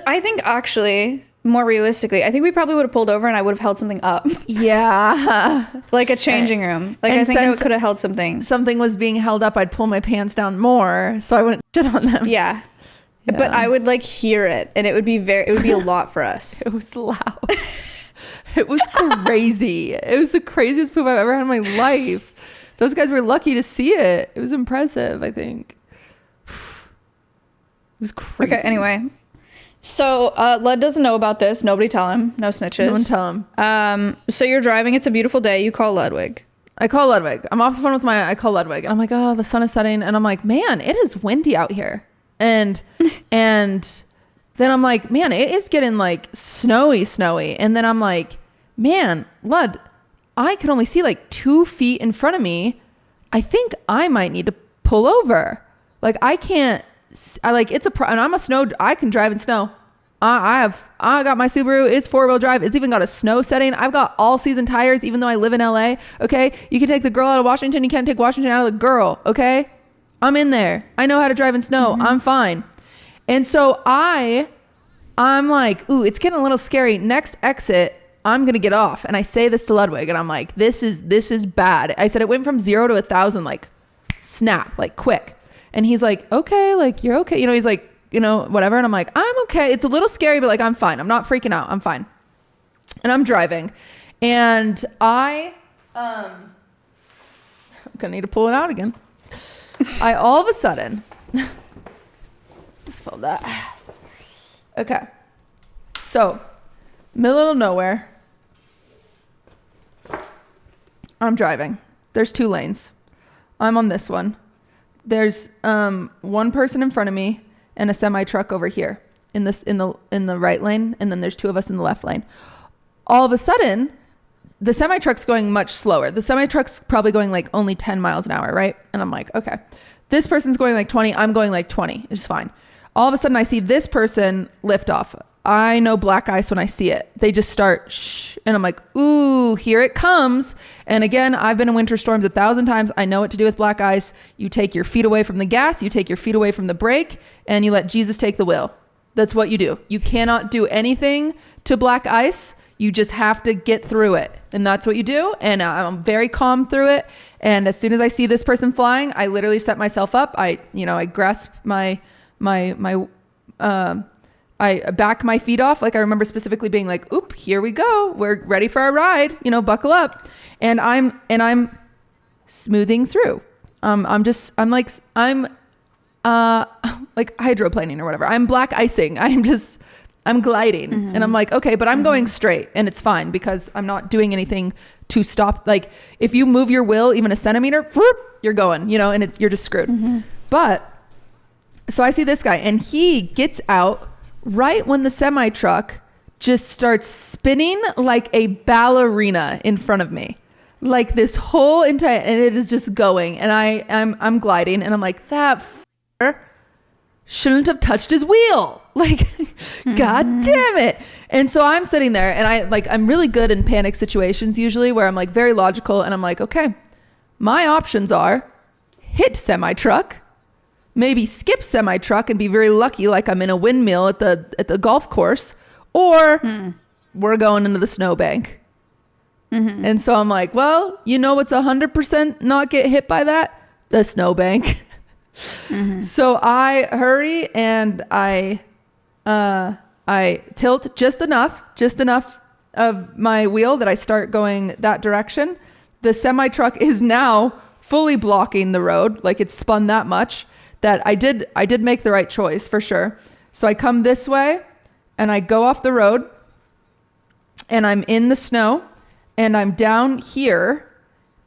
I think actually, more realistically, I think we probably would have pulled over and I would have held something up. Yeah. Like a changing room. Like, I think I could have held something. Something was being held up, I'd pull my pants down more so I wouldn't shit on them. Yeah. But I would like hear it and it would be a lot for us. It was loud. It was crazy. It was the craziest poop I've ever had in my life. Those guys were lucky to see it. It was impressive, I think. It was crazy. Okay, anyway. So Lud doesn't know about this. Nobody tell him. No snitches. No one tell him. So you're driving. It's a beautiful day. You call Ludwig. I call Ludwig. I'm off the phone with I call Ludwig. And I'm like, oh, the sun is setting. And I'm like, man, it is windy out here. And then I'm like, man, it is getting like snowy. And then I'm like, man, Lud, I could only see like 2 feet in front of me. I think I might need to pull over. Like I can't, and I'm I can drive in snow. I got my Subaru. It's 4-wheel drive. It's even got a snow setting. I've got all season tires, even though I live in LA. Okay. You can take the girl out of Washington. You can't take Washington out of the girl. Okay. I'm in there. I know how to drive in snow. I'm fine. And so I'm like, ooh, it's getting a little scary. Next exit, I'm going to get off. And I say this to Ludwig and I'm like, this is bad. I said, it went from 0 to 1,000, like snap, like quick. And he's like, okay, like you're okay. You know, he's like, you know, whatever. And I'm like, I'm okay. It's a little scary, but like, I'm fine. I'm not freaking out. I'm fine. And I'm driving and I'm gonna need to pull it out again. I all of a sudden, just filled that. Okay. So middle of nowhere, I'm driving. There's 2 lanes. I'm on this one. There's one person in front of me and a semi truck over here in the right lane, and then there's 2 of us in the left lane. All of a sudden, the semi truck's going much slower. The semi truck's probably going like only 10 miles an hour, right? And I'm like, okay, this person's going like 20. I'm going like 20. It's fine. All of a sudden, I see this person lift off. I know black ice when I see it. They just start shh, and I'm like, ooh, here it comes. And again, I've been in winter storms 1,000 times. I know what to do with black ice. You take your feet away from the gas, you take your feet away from the brake, and you let Jesus take the wheel. That's what you do. You cannot do anything to black ice. You just have to get through it. And that's what you do. And I'm very calm through it. And as soon as I see this person flying, I literally set myself up. I grasp I back my feet off. Like I remember specifically being like, oop, here we go. We're ready for our ride, buckle up. And I'm smoothing through. I'm like hydroplaning or whatever. I'm black icing. I'm gliding and I'm like, okay, but I'm going straight and it's fine because I'm not doing anything to stop. Like if you move your wheel, even a centimeter, whoop, you're going, and you're just screwed. But so I see this guy and he gets out right when the semi truck just starts spinning like a ballerina in front of me, like this whole entire, and it is just going. And I'm gliding and I'm like, that shouldn't have touched his wheel. Like, God damn it. And so I'm sitting there and I'm really good in panic situations usually where I'm like very logical and I'm like, okay, my options are hit semi truck, maybe skip semi truck and be very lucky like I'm in a windmill at the golf course, or we're going into the snowbank. And so I'm like, well, what's 100% not get hit by that? The snowbank. So I hurry and I tilt just enough of my wheel that I start going that direction. The semi truck is now fully blocking the road. Like it's spun that much that I did make the right choice for sure. So I come this way and I go off the road and I'm in the snow and I'm down here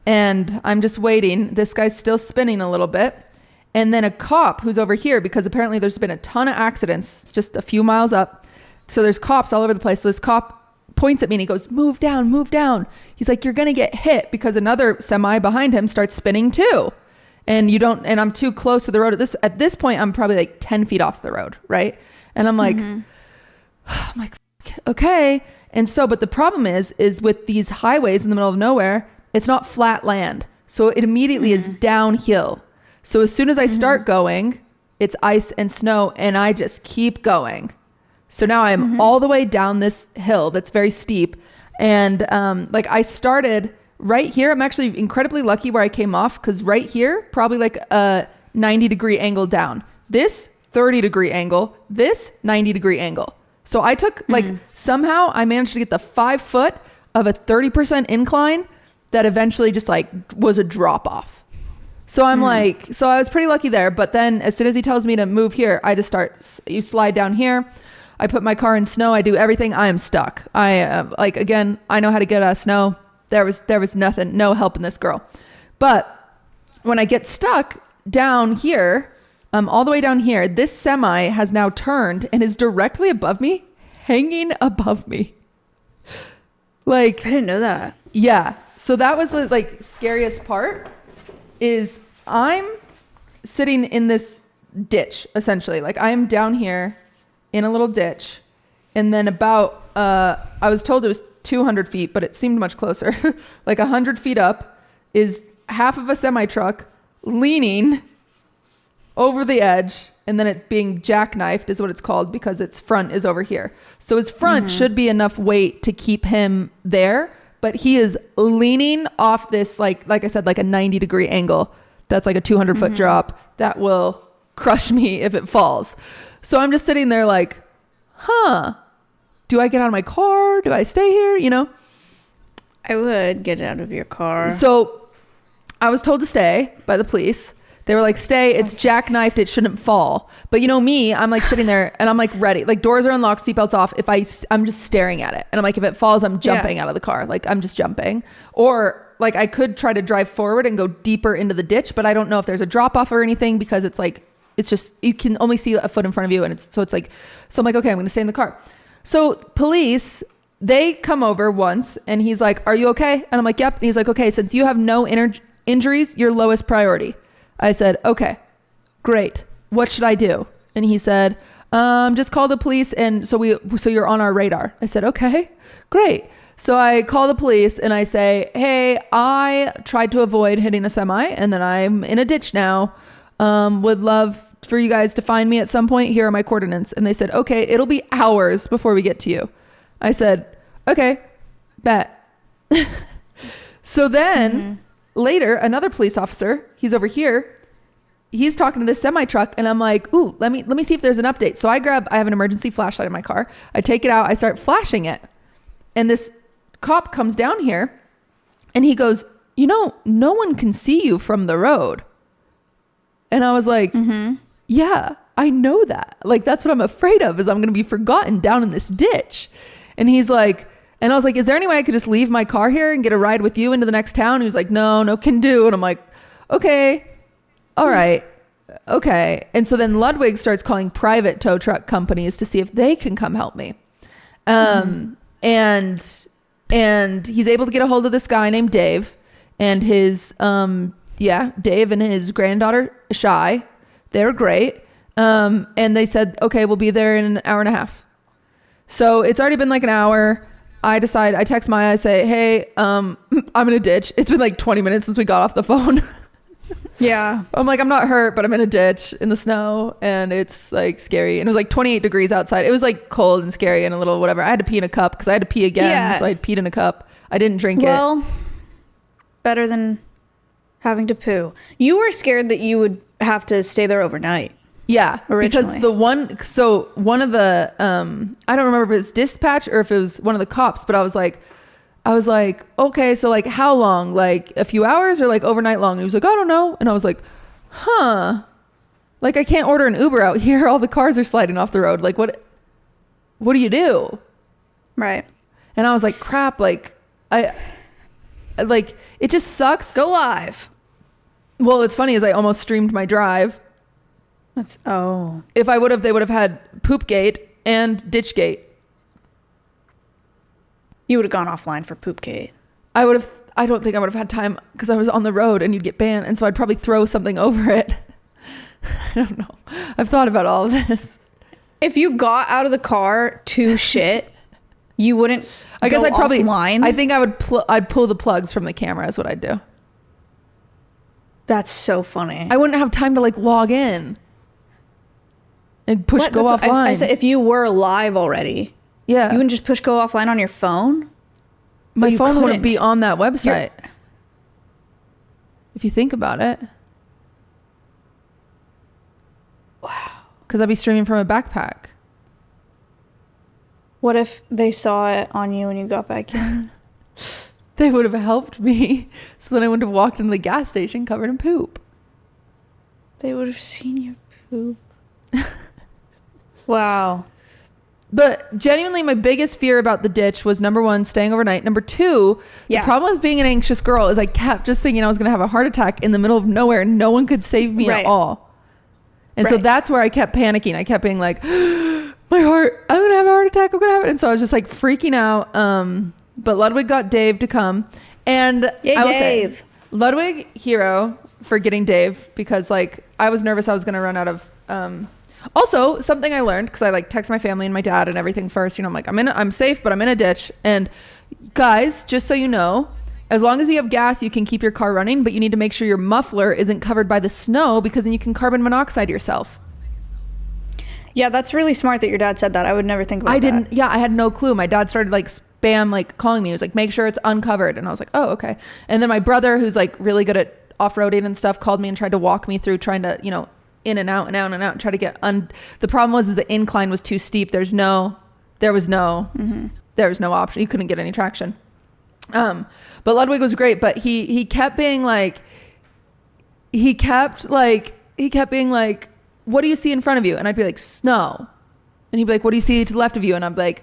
and I'm just waiting. This guy's still spinning a little bit. And then a cop who's over here, because apparently there's been a ton of accidents just a few miles up. So there's cops all over the place. So this cop points at me and he goes, move down, move down. He's like, you're going to get hit, because another semi behind him starts spinning too. And I'm too close to the road. At this point, I'm probably like 10 feet off the road. Right. And I'm like, okay. And so, but the problem is with these highways in the middle of nowhere, it's not flat land. So it immediately is downhill. So as soon as I start going, it's ice and snow and I just keep going. So now I'm all the way down this hill that's very steep. And I started right here. I'm actually incredibly lucky where I came off, because right here, probably like a 90-degree angle down. This 30-degree angle, this 90-degree angle. So I took somehow I managed to get the 5 foot of a 30% incline that eventually just was a drop off. So I'm so I was pretty lucky there. But then as soon as he tells me to move here, I just you slide down here. I put my car in snow. I do everything. I am stuck. Again, I know how to get out of snow. There was nothing, no help in this girl. But when I get stuck down here, all the way down here, this semi has now turned and is directly above me, hanging above me. I didn't know that. Yeah. So that was the scariest part. Is I'm sitting in this ditch, essentially. Like I am down here in a little ditch. And then about, I was told it was 200 feet, but it seemed much closer. Like 100 feet up is half of a semi truck leaning over the edge, and then it being jackknifed is what it's called because its front is over here. So his front should be enough weight to keep him there, but he is leaning off this, like I said, like a 90-degree angle. That's like a 200-foot drop that will crush me if it falls. So I'm just sitting there like, do I get out of my car? Do I stay here? You know? I would get out of your car. So I was told to stay by the police. They were like, stay, it's jackknifed, it shouldn't fall. But you know me, I'm like sitting there and I'm like ready. Like doors are unlocked, seatbelts off. I'm just staring at it. And I'm like, if it falls, I'm jumping out of the car. Like I'm just jumping. Or like I could try to drive forward and go deeper into the ditch, but I don't know if there's a drop off or anything because it's like, it's just, you can only see a foot in front of you. And so I'm like, okay, I'm going to stay in the car. So police, they come over once and he's like, are you okay? And I'm like, yep. And he's like, okay, since you have no injuries, you're lowest priority. I said, okay, great. What should I do? And he said, just call the police. And so you're on our radar. I said, okay, great. So I call the police and I say, hey, I tried to avoid hitting a semi and then I'm in a ditch now. Would love for you guys to find me at some point. Here are my coordinates. And they said, okay, it'll be hours before we get to you. I said, okay, bet. So then later, another police officer, he's over here. He's talking to this semi truck and I'm like, ooh, let me see if there's an update. So I have an emergency flashlight in my car. I take it out. I start flashing it. And this cop comes down here and he goes, you know, no one can see you from the road. And I was like, yeah, I know that. Like, that's what I'm afraid of, is I'm going to be forgotten down in this ditch. And he's like, and I was like, is there any way I could just leave my car here and get a ride with you into the next town? And he was like, no can do. And I'm like, okay, all right, okay. And so then Ludwig starts calling private tow truck companies to see if they can come help me. And he's able to get a hold of this guy named Dave and his, Dave and his granddaughter, Shy. They're great. And they said, okay, we'll be there in an hour and a half. So it's already been like an hour. I text Maya, I say, hey, I'm in a ditch. It's been like 20 minutes since we got off the phone. Yeah. I'm like, I'm not hurt, but I'm in a ditch in the snow and it's like scary. And it was like 28 degrees outside. It was like cold and scary and a little whatever. I had to pee in a cup because I had to pee again. Yeah. So I peed in a cup. I didn't drink it. Well, better than having to poo. You were scared that you would have to stay there overnight. Yeah, originally. Because one of the, I don't remember if it was dispatch or if it was one of the cops, but I was like, okay, so like how long? Like a few hours or like overnight long? And he was like, I don't know. And I was like, like I can't order an Uber out here. All the cars are sliding off the road. Like what do you do? Right. And I was like, crap, like it just sucks. Go live. Well, what's funny is I almost streamed my drive. If I would have, they would have had Poopgate and Ditchgate. You would have gone offline for Poopgate. I don't think I would have had time because I was on the road and you'd get banned. And so I'd probably throw something over it. I don't know. I've thought about all of this. If you got out of the car to shit, you wouldn't I guess I'd probably, offline. I think I'd pull the plugs from the camera is what I'd do. That's so funny. I wouldn't have time to like log in. And go offline. I said if you were live already, yeah, you wouldn't just push go offline on your phone. My phone wouldn't be on that website. If you think about it. Wow. Because I'd be streaming from a backpack. What if they saw it on you when you got back in? They would have helped me. So then I wouldn't have walked into the gas station covered in poop. They would have seen your poop. Wow. But genuinely, my biggest fear about the ditch was, number one, staying overnight. Number two, the problem with being an anxious girl is I kept just thinking I was going to have a heart attack in the middle of nowhere and no one could save me at all. And so that's where I kept panicking. I kept being like, my heart, I'm going to have a heart attack. I'm going to have it. And so I was just like freaking out. But Ludwig got Dave to come. And Yay, I will Dave. say, Ludwig, hero for getting Dave, because like I was nervous I was going to run out of, also something I learned, because I like text my family and my dad and everything first, you know, I'm like, I'm safe, but I'm in a ditch. And guys, just so you know, as long as you have gas, you can keep your car running, but you need to make sure your muffler isn't covered by the snow, because then you can carbon monoxide yourself. Yeah, that's really smart that your dad said that. I would never think about that. I didn't. Yeah, I had no clue. My dad started like spam, like calling me. He was like, make sure it's uncovered. And I was like, oh, okay. And then my brother, who's like really good at off-roading and stuff, called me and tried to walk me through trying to, you know, in and out and out and out and try to get the problem was the incline was too steep. There was no option. You couldn't get any traction. But Ludwig was great, but he kept being like, what do you see in front of you? And I'd be like, snow. And he'd be like, what do you see to the left of you? And I'm like,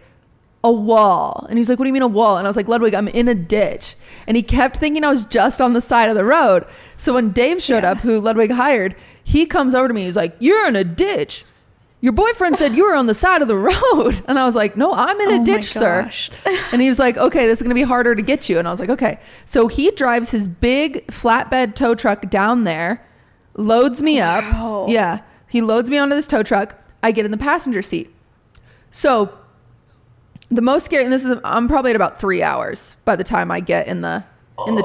a wall. And he's like, what do you mean a wall? And I was like, Ludwig, I'm in a ditch. And he kept thinking I was just on the side of the road. So when Dave showed up, who Ludwig hired, he comes over to me. He's like, you're in a ditch. Your boyfriend said you were on the side of the road. And I was like, no, I'm in a ditch, sir. And he was like, okay, this is going to be harder to get you. And I was like, okay. So he drives his big flatbed tow truck down there, loads me up. Yeah. He loads me onto this tow truck. I get in the passenger seat. So the most scary, and this is, I'm probably at about 3 hours by the time I get in the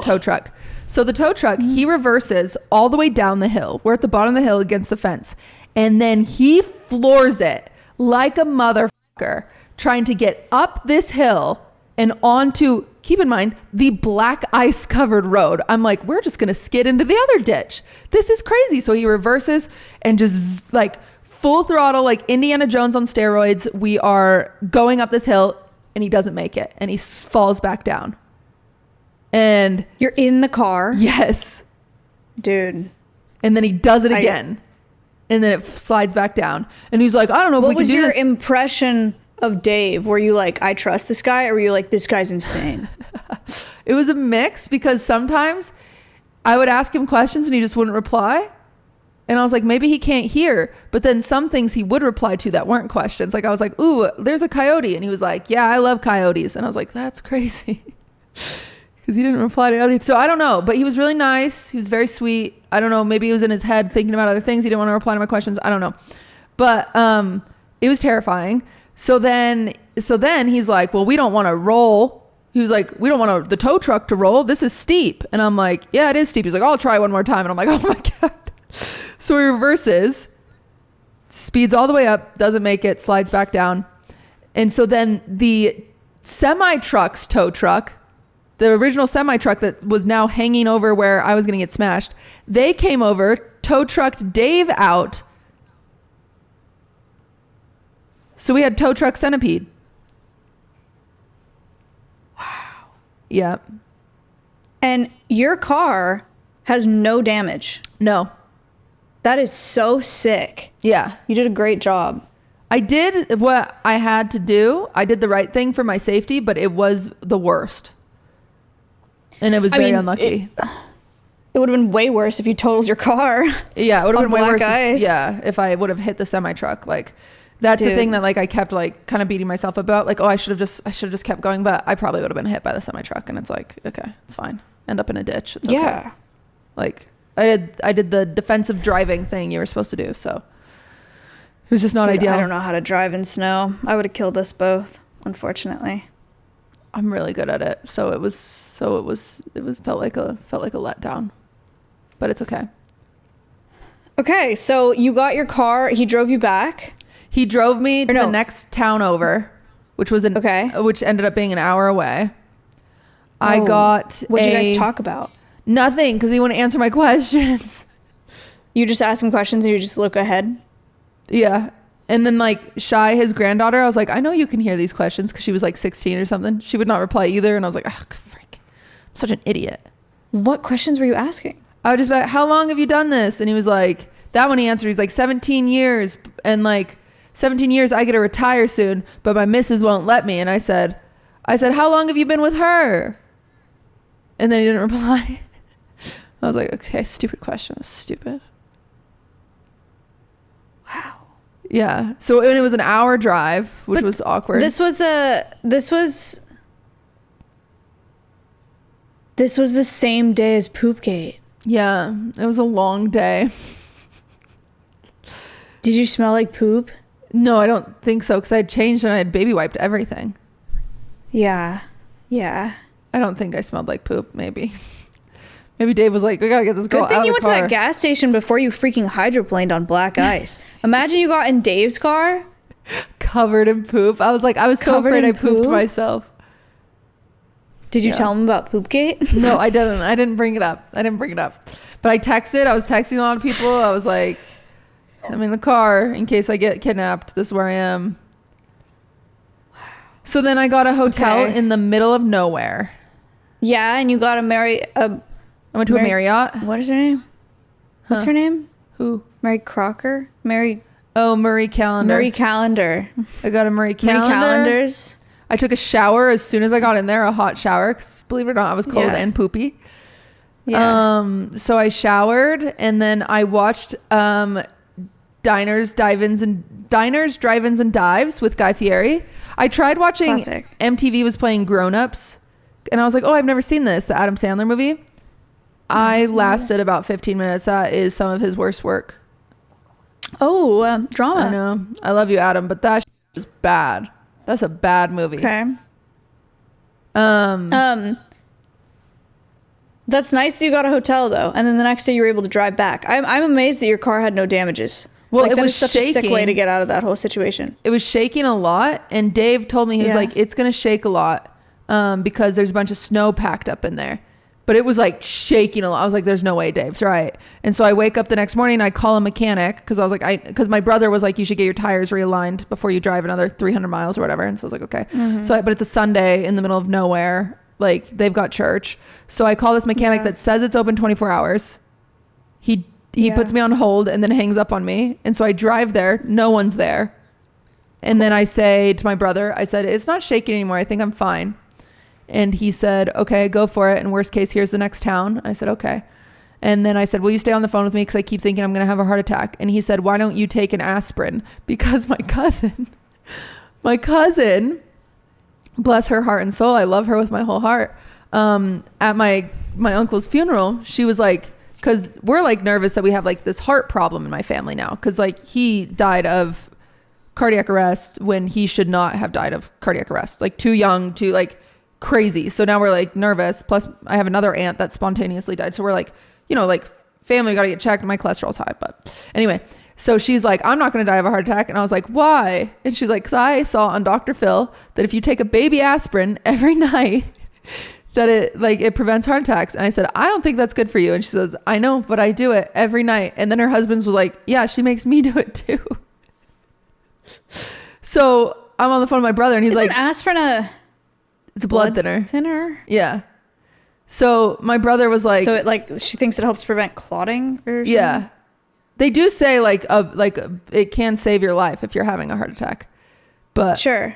tow truck. So the tow truck, he reverses all the way down the hill. We're at the bottom of the hill against the fence. And then he floors it like a motherfucker, trying to get up this hill and onto, keep in mind, the black ice covered road. I'm like, we're just going to skid into the other ditch. This is crazy. So he reverses and just like full throttle, like Indiana Jones on steroids. We are going up this hill and he doesn't make it and he falls back down. And you're in the car? Yes. Dude. And then he does it again. And then it slides back down. And he's like, I don't know if we can do this. What was your impression of Dave? Were you like, I trust this guy? Or were you like, this guy's insane? It was a mix, because sometimes I would ask him questions and he just wouldn't reply. And I was like, maybe he can't hear. But then some things he would reply to that weren't questions. Like I was like, ooh, there's a coyote. And he was like, yeah, I love coyotes. And I was like, that's crazy. Because he didn't reply to anything. So I don't know. But he was really nice. He was very sweet. I don't know. Maybe he was in his head thinking about other things. He didn't want to reply to my questions. I don't know. But it was terrifying. So then he's like, well, we don't want to roll. He was like, we don't want the tow truck to roll. This is steep. And I'm like, yeah, it is steep. He's like, I'll try one more time. And I'm like, oh my God. So he reverses, speeds all the way up, doesn't make it, slides back down. And so then the semi-truck's tow truck, the original semi-truck that was now hanging over where I was going to get smashed, they came over, tow trucked Dave out. So we had tow truck centipede. Wow. Yep. And your car has no damage. No. That is so sick. Yeah. You did a great job. I did what I had to do. I did the right thing for my safety, but it was the worst. And it was very unlucky. It would have been way worse if you totaled your car. Yeah, it would have been way worse. Ice. If I would have hit the semi truck. Like, that's the thing that like I kept like kind of beating myself about. Like, oh, I should have just kept going, but I probably would have been hit by the semi truck. And it's like, okay, it's fine. End up in a ditch. It's okay. Yeah. Like I did the defensive driving thing you were supposed to do. So it was just not ideal. I don't know how to drive in snow. I would have killed us both, unfortunately. I'm really good at it. It felt like a letdown, but it's okay. Okay. So you got your car. He drove you back. He drove me to the next town over, which was which ended up being an hour away. I got What'd you guys talk about? Nothing, because he wouldn't answer my questions. You just ask him questions and you just look ahead? Yeah. And then like Shy, his granddaughter, I was like, I know you can hear these questions, because she was like 16 or something. She would not reply either. And I was like, oh, frick. I'm such an idiot. What questions were you asking? I was just like, how long have you done this? And he was like, that one he answered. He's like 17 years. And like 17 years, I get to retire soon, but my missus won't let me. And I said, how long have you been with her? And then he didn't reply. I was like, okay, stupid question. Stupid. Wow. Yeah. So and it was an hour drive, which was awkward. This was This was the same day as Poopgate. Yeah, it was a long day. Did you smell like poop? No, I don't think so, because I had changed and I had baby wiped everything. Yeah. Yeah. I don't think I smelled like poop, maybe. Maybe Dave was like, we gotta get this girl Good thing out you of went the to car. that gas station before you freaking hydroplaned on black ice. Imagine you got in Dave's car. Covered in poop. I was so Covered afraid in I pooped poop? myself. Did you Yeah. tell him about Poopgate? No, I didn't. I didn't bring it up. But I texted. I was texting a lot of people. I was like, I'm in the car in case I get kidnapped. This is where I am. So then I got a hotel Okay. in the middle of nowhere. Yeah, and you got to marry a... I went to a Marriott. What is her name? What's Huh. her name? Who? Mary Crocker? Mary Oh, Marie Calendar. Marie Calendar. I got a Marie Marie Calendar. Calendars. I took a shower as soon as I got in there, a hot shower, because believe it or not, I was cold Yeah. and poopy. Yeah. So I showered and then I watched Diners, Drive-Ins, and Dives with Guy Fieri. I tried watching Classic. MTV was playing Grown Ups, and I was like, oh, I've never seen this, the Adam Sandler movie. I lasted about 15 minutes. That is some of his worst work. Oh, drama. I know. I love you, Adam, but that is bad. That's a bad movie. Okay. That's nice you got a hotel though, and then the next day you were able to drive back. I'm amazed that your car had no damages. Well, Like, it that was is such a sick way shaking. to get out of that whole situation. It was shaking a lot, and Dave told me, he was Yeah. like, it's gonna shake a lot because there's a bunch of snow packed up in there. But it was like shaking a lot. I was like, there's no way Dave's right. And so I wake up the next morning, I call a mechanic because I was like, because my brother was like, you should get your tires realigned before you drive another 300 miles or whatever. And so I was like, okay. But it's a Sunday in the middle of nowhere. Like, they've got church. So I call this mechanic Yeah. that says it's open 24 hours. He Yeah. puts me on hold and then hangs up on me. And so I drive there. No one's there. And then I say to my brother, I said, it's not shaking anymore. I think I'm fine. And he said, okay, go for it. And worst case, here's the next town. I said, okay. And then I said, will you stay on the phone with me? Because I keep thinking I'm going to have a heart attack. And he said, why don't you take an aspirin? Because my cousin, bless her heart and soul, I love her with my whole heart. At my uncle's funeral, she was like, because we're like nervous that we have like this heart problem in my family now. Because like he died of cardiac arrest when he should not have died of cardiac arrest. Like too young, too like crazy. So now we're like nervous. Plus I have another aunt that spontaneously died. So we're like, you know, like family got to get checked. My cholesterol's high. But anyway, so she's like, I'm not going to die of a heart attack. And I was like, why? And she's like, because I saw on Dr. Phil that if you take a baby aspirin every night, that it prevents heart attacks. And I said, I don't think that's good for you. And she says, I know, but I do it every night. And then her husband's was like, yeah, she makes me do it too. So I'm on the phone with my brother and he's Isn't like, aspirin it's a blood thinner. thinner? Yeah. So my brother was like, So it like she thinks it helps prevent clotting or something? yeah, they do say it can save your life if you're having a heart attack. But Sure.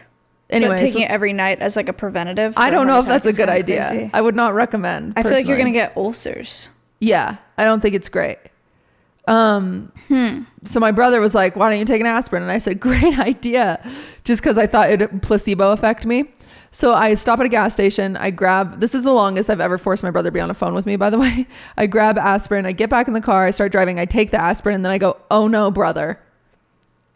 anyway, But taking it every night as like a preventative. I for don't know heart if that's a attack is good kinda idea. crazy. I would not recommend. I feel like you're personally. gonna get ulcers. Yeah, I don't think it's great. So my brother was like, why don't you take an aspirin? And I said, great idea. Just because I thought it'd placebo affect me. So I stop at a gas station. I grab, this is the longest I've ever forced my brother to be on a phone with me, by the way. I grab aspirin. I get back in the car. I start driving. I take the aspirin. And then I go, oh no, brother.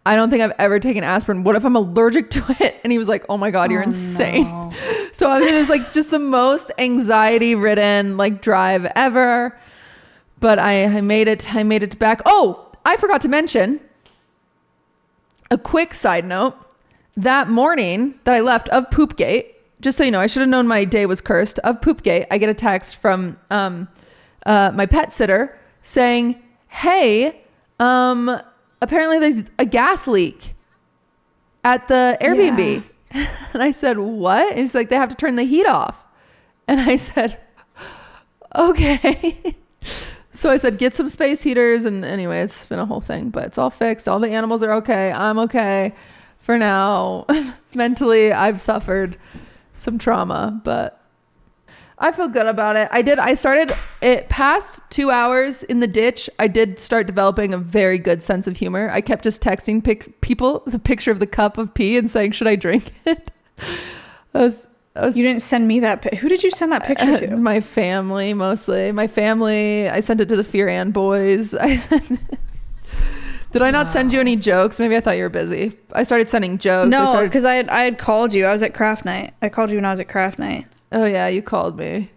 I don't think I've ever taken aspirin. What if I'm allergic to it? And he was like, oh my God, you're insane. No. So it was like just the most anxiety ridden like drive ever. But I made it back. Oh, I forgot to mention a quick side note. That morning that I left of Poopgate, just so you know, I should have known my day was cursed. Of Poopgate, I get a text from my pet sitter saying, hey, apparently there's a gas leak at the Airbnb. Yeah. And I said, what? And she's like, they have to turn the heat off. And I said, okay. So I said, get some space heaters. And anyway, it's been a whole thing, but it's all fixed. All the animals are okay. I'm okay for now. Mentally, I've suffered some trauma, but I feel good about it. I started it past 2 hours in the ditch. I did start developing a very good sense of humor. I kept just texting people the picture of the cup of pee and saying, should I drink it? You didn't send me that Who did you send that picture to? My family, mostly. My family. I sent it to the Fear Ann boys. Did I not send you any jokes? Maybe I thought you were busy. I started sending jokes. No, because I had called you. I was at craft night. I called you when I was at craft night. Oh yeah, you called me.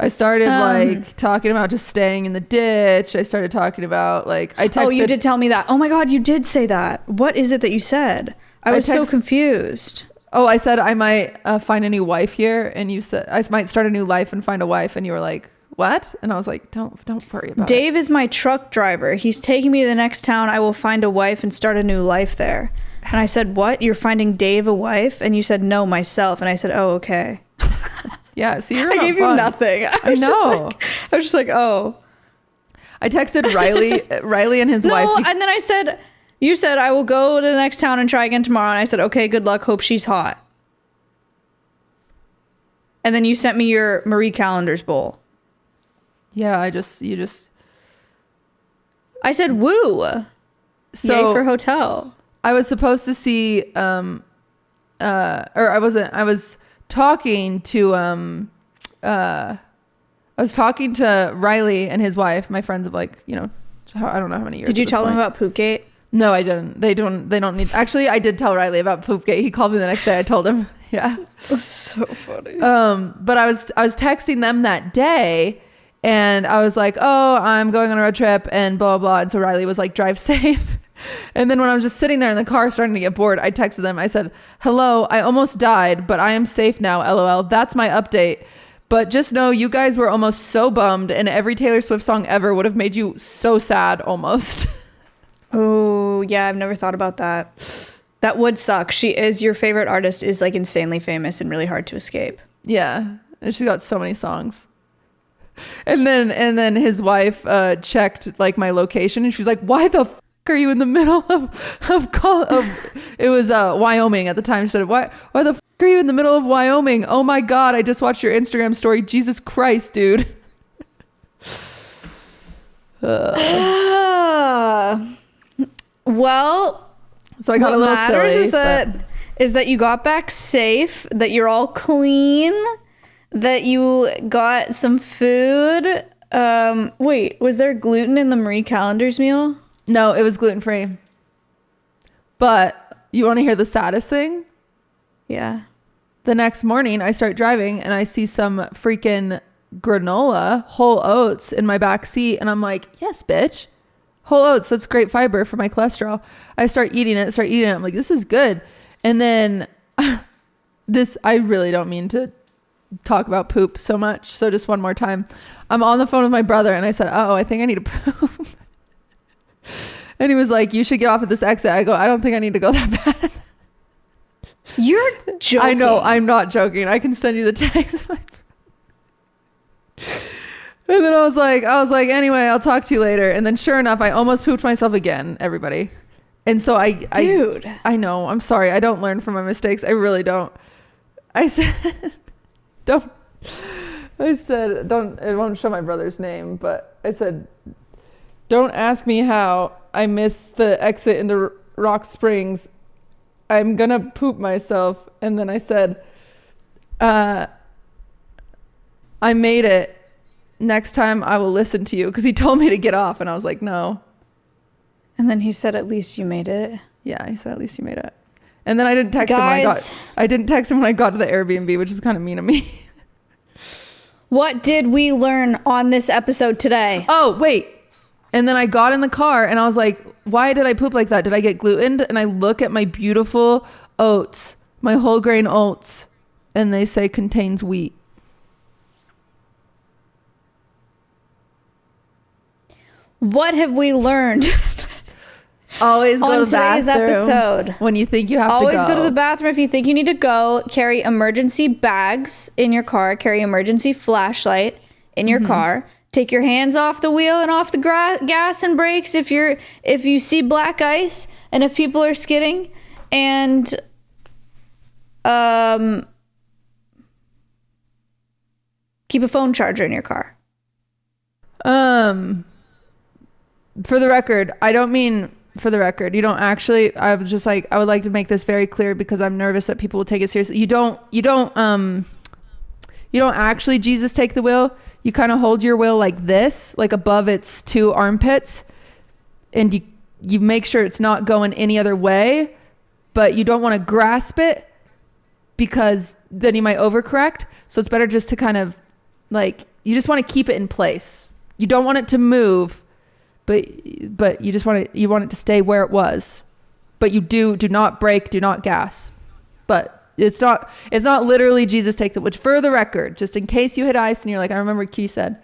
I started like talking about just staying in the ditch. I started talking about like I texted. Oh, you did tell me that. Oh my God, you did say that. What is it that you said? I was so confused. Oh, I said I might find a new wife here, and you said I might start a new life and find a wife, and you were like, "What?" And I was like, "Don't worry about it." Dave is my truck driver. He's taking me to the next town. I will find a wife and start a new life there. And I said, "What? You're finding Dave a wife?" And you said, "No, myself." And I said, "Oh, okay." Yeah, see, you're I gave you nothing. I know. I was just like, oh. I texted Riley and his wife. No, and then I said, you said, I will go to the next town and try again tomorrow. And I said, okay, good luck. Hope she's hot. And then you sent me your Marie Callender's bowl. Yeah, I said, woo. So, yay for hotel. I was supposed to see, I was talking to Riley and his wife, my friends of like, you know, I don't know how many years. Did you tell them about Poopgate? No, I didn't. They don't need. Actually, I did tell Riley about Poopgate. He called me the next day. I told him. Yeah. That's so funny. But I was texting them that day, and I was like, oh, I'm going on a road trip and blah, blah, blah. And so Riley was like, drive safe. And then when I was just sitting there in the car starting to get bored, I texted them. I said, hello, I almost died, but I am safe now, LOL. That's my update. But just know you guys were almost so bummed, and every Taylor Swift song ever would have made you so sad almost. Oh, yeah, I've never thought about that. That would suck. She is, your favorite artist is like insanely famous and really hard to escape. Yeah. And she's got so many songs. And then his wife checked like my location, and she's like, why the are you in the middle of it was Wyoming at the time. She said, why the are you in the middle of Wyoming? Oh my God, I just watched your Instagram story. Jesus Christ, dude. Well, so I got a little silly. Is that you got back safe, that you're all clean, that you got some food. Wait, was there gluten in the Marie Callender's meal? No, it was gluten-free. But you want to hear the saddest thing? Yeah. The next morning, I start driving and I see some freaking granola, whole oats in my back seat. And I'm like, yes, bitch. Whole oats, that's great fiber for my cholesterol. I start eating it. I'm like, this is good. And then I really don't mean to talk about poop so much. So just one more time. I'm on the phone with my brother and I said, oh, I think I need to poop. And he was like, you should get off at this exit. I go, I don't think I need to go that bad. You're joking. I know, I'm not joking. I can send you the text. And then I was like, anyway, I'll talk to you later. And then sure enough, I almost pooped myself again, everybody. And so Dude. I know, I'm sorry. I don't learn from my mistakes. I really don't. I said, I won't show my brother's name, but I said, don't ask me how I missed the exit into Rock Springs. I'm going to poop myself. And then I said, I made it. Next time I will listen to you. Because he told me to get off. And I was like, no. And then he said, at least you made it. Yeah, he said, at least you made it. And then I didn't text him when I got to the Airbnb, which is kind of mean of me. What did we learn on this episode today? Oh, wait. And then I got in the car and I was like, why did I poop like that? Did I get glutened? And I look at my beautiful oats, my whole grain oats, and they say contains wheat. What have we learned? Always go to the today's bathroom episode. When you think you have to go. Always go to the bathroom if you think you need to go. Carry emergency bags in your car. Carry emergency flashlight in your car. Take your hands off the wheel and off the gas and brakes if you see black ice and if people are skidding. And keep a phone charger in your car. For the record, I don't mean for the record, you don't actually, I was just like, I would like to make this very clear because I'm nervous that people will take it seriously. You don't actually Jesus take the wheel. You kind of hold your wheel like this, like above its 2 armpits, and you make sure it's not going any other way, but you don't want to grasp it because then you might overcorrect. So it's better just to kind of like, you just want to keep it in place. You don't want it to move, but you just want it to stay where it was. But you do not brake, do not gas. But it's not literally Jesus take the, which for the record, just in case you hit ice and you're like, I remember what Q said,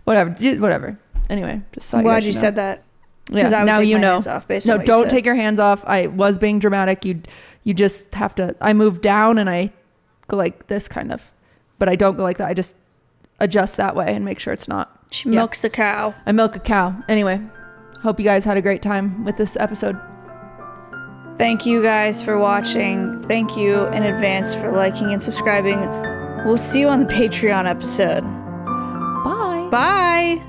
whatever. Anyway, just so I'm glad you said that. Yeah, I would now take you my know. hands off, based on No, what you don't said. take your hands off. I was being dramatic. You just have to. I move down and I go like this kind of, but I don't go like that. I just adjust that way and make sure it's not. She milks the cow. I milk a cow. Anyway, hope you guys had a great time with this episode. Thank you guys for watching. Thank you in advance for liking and subscribing. We'll see you on the Patreon episode. Bye. Bye.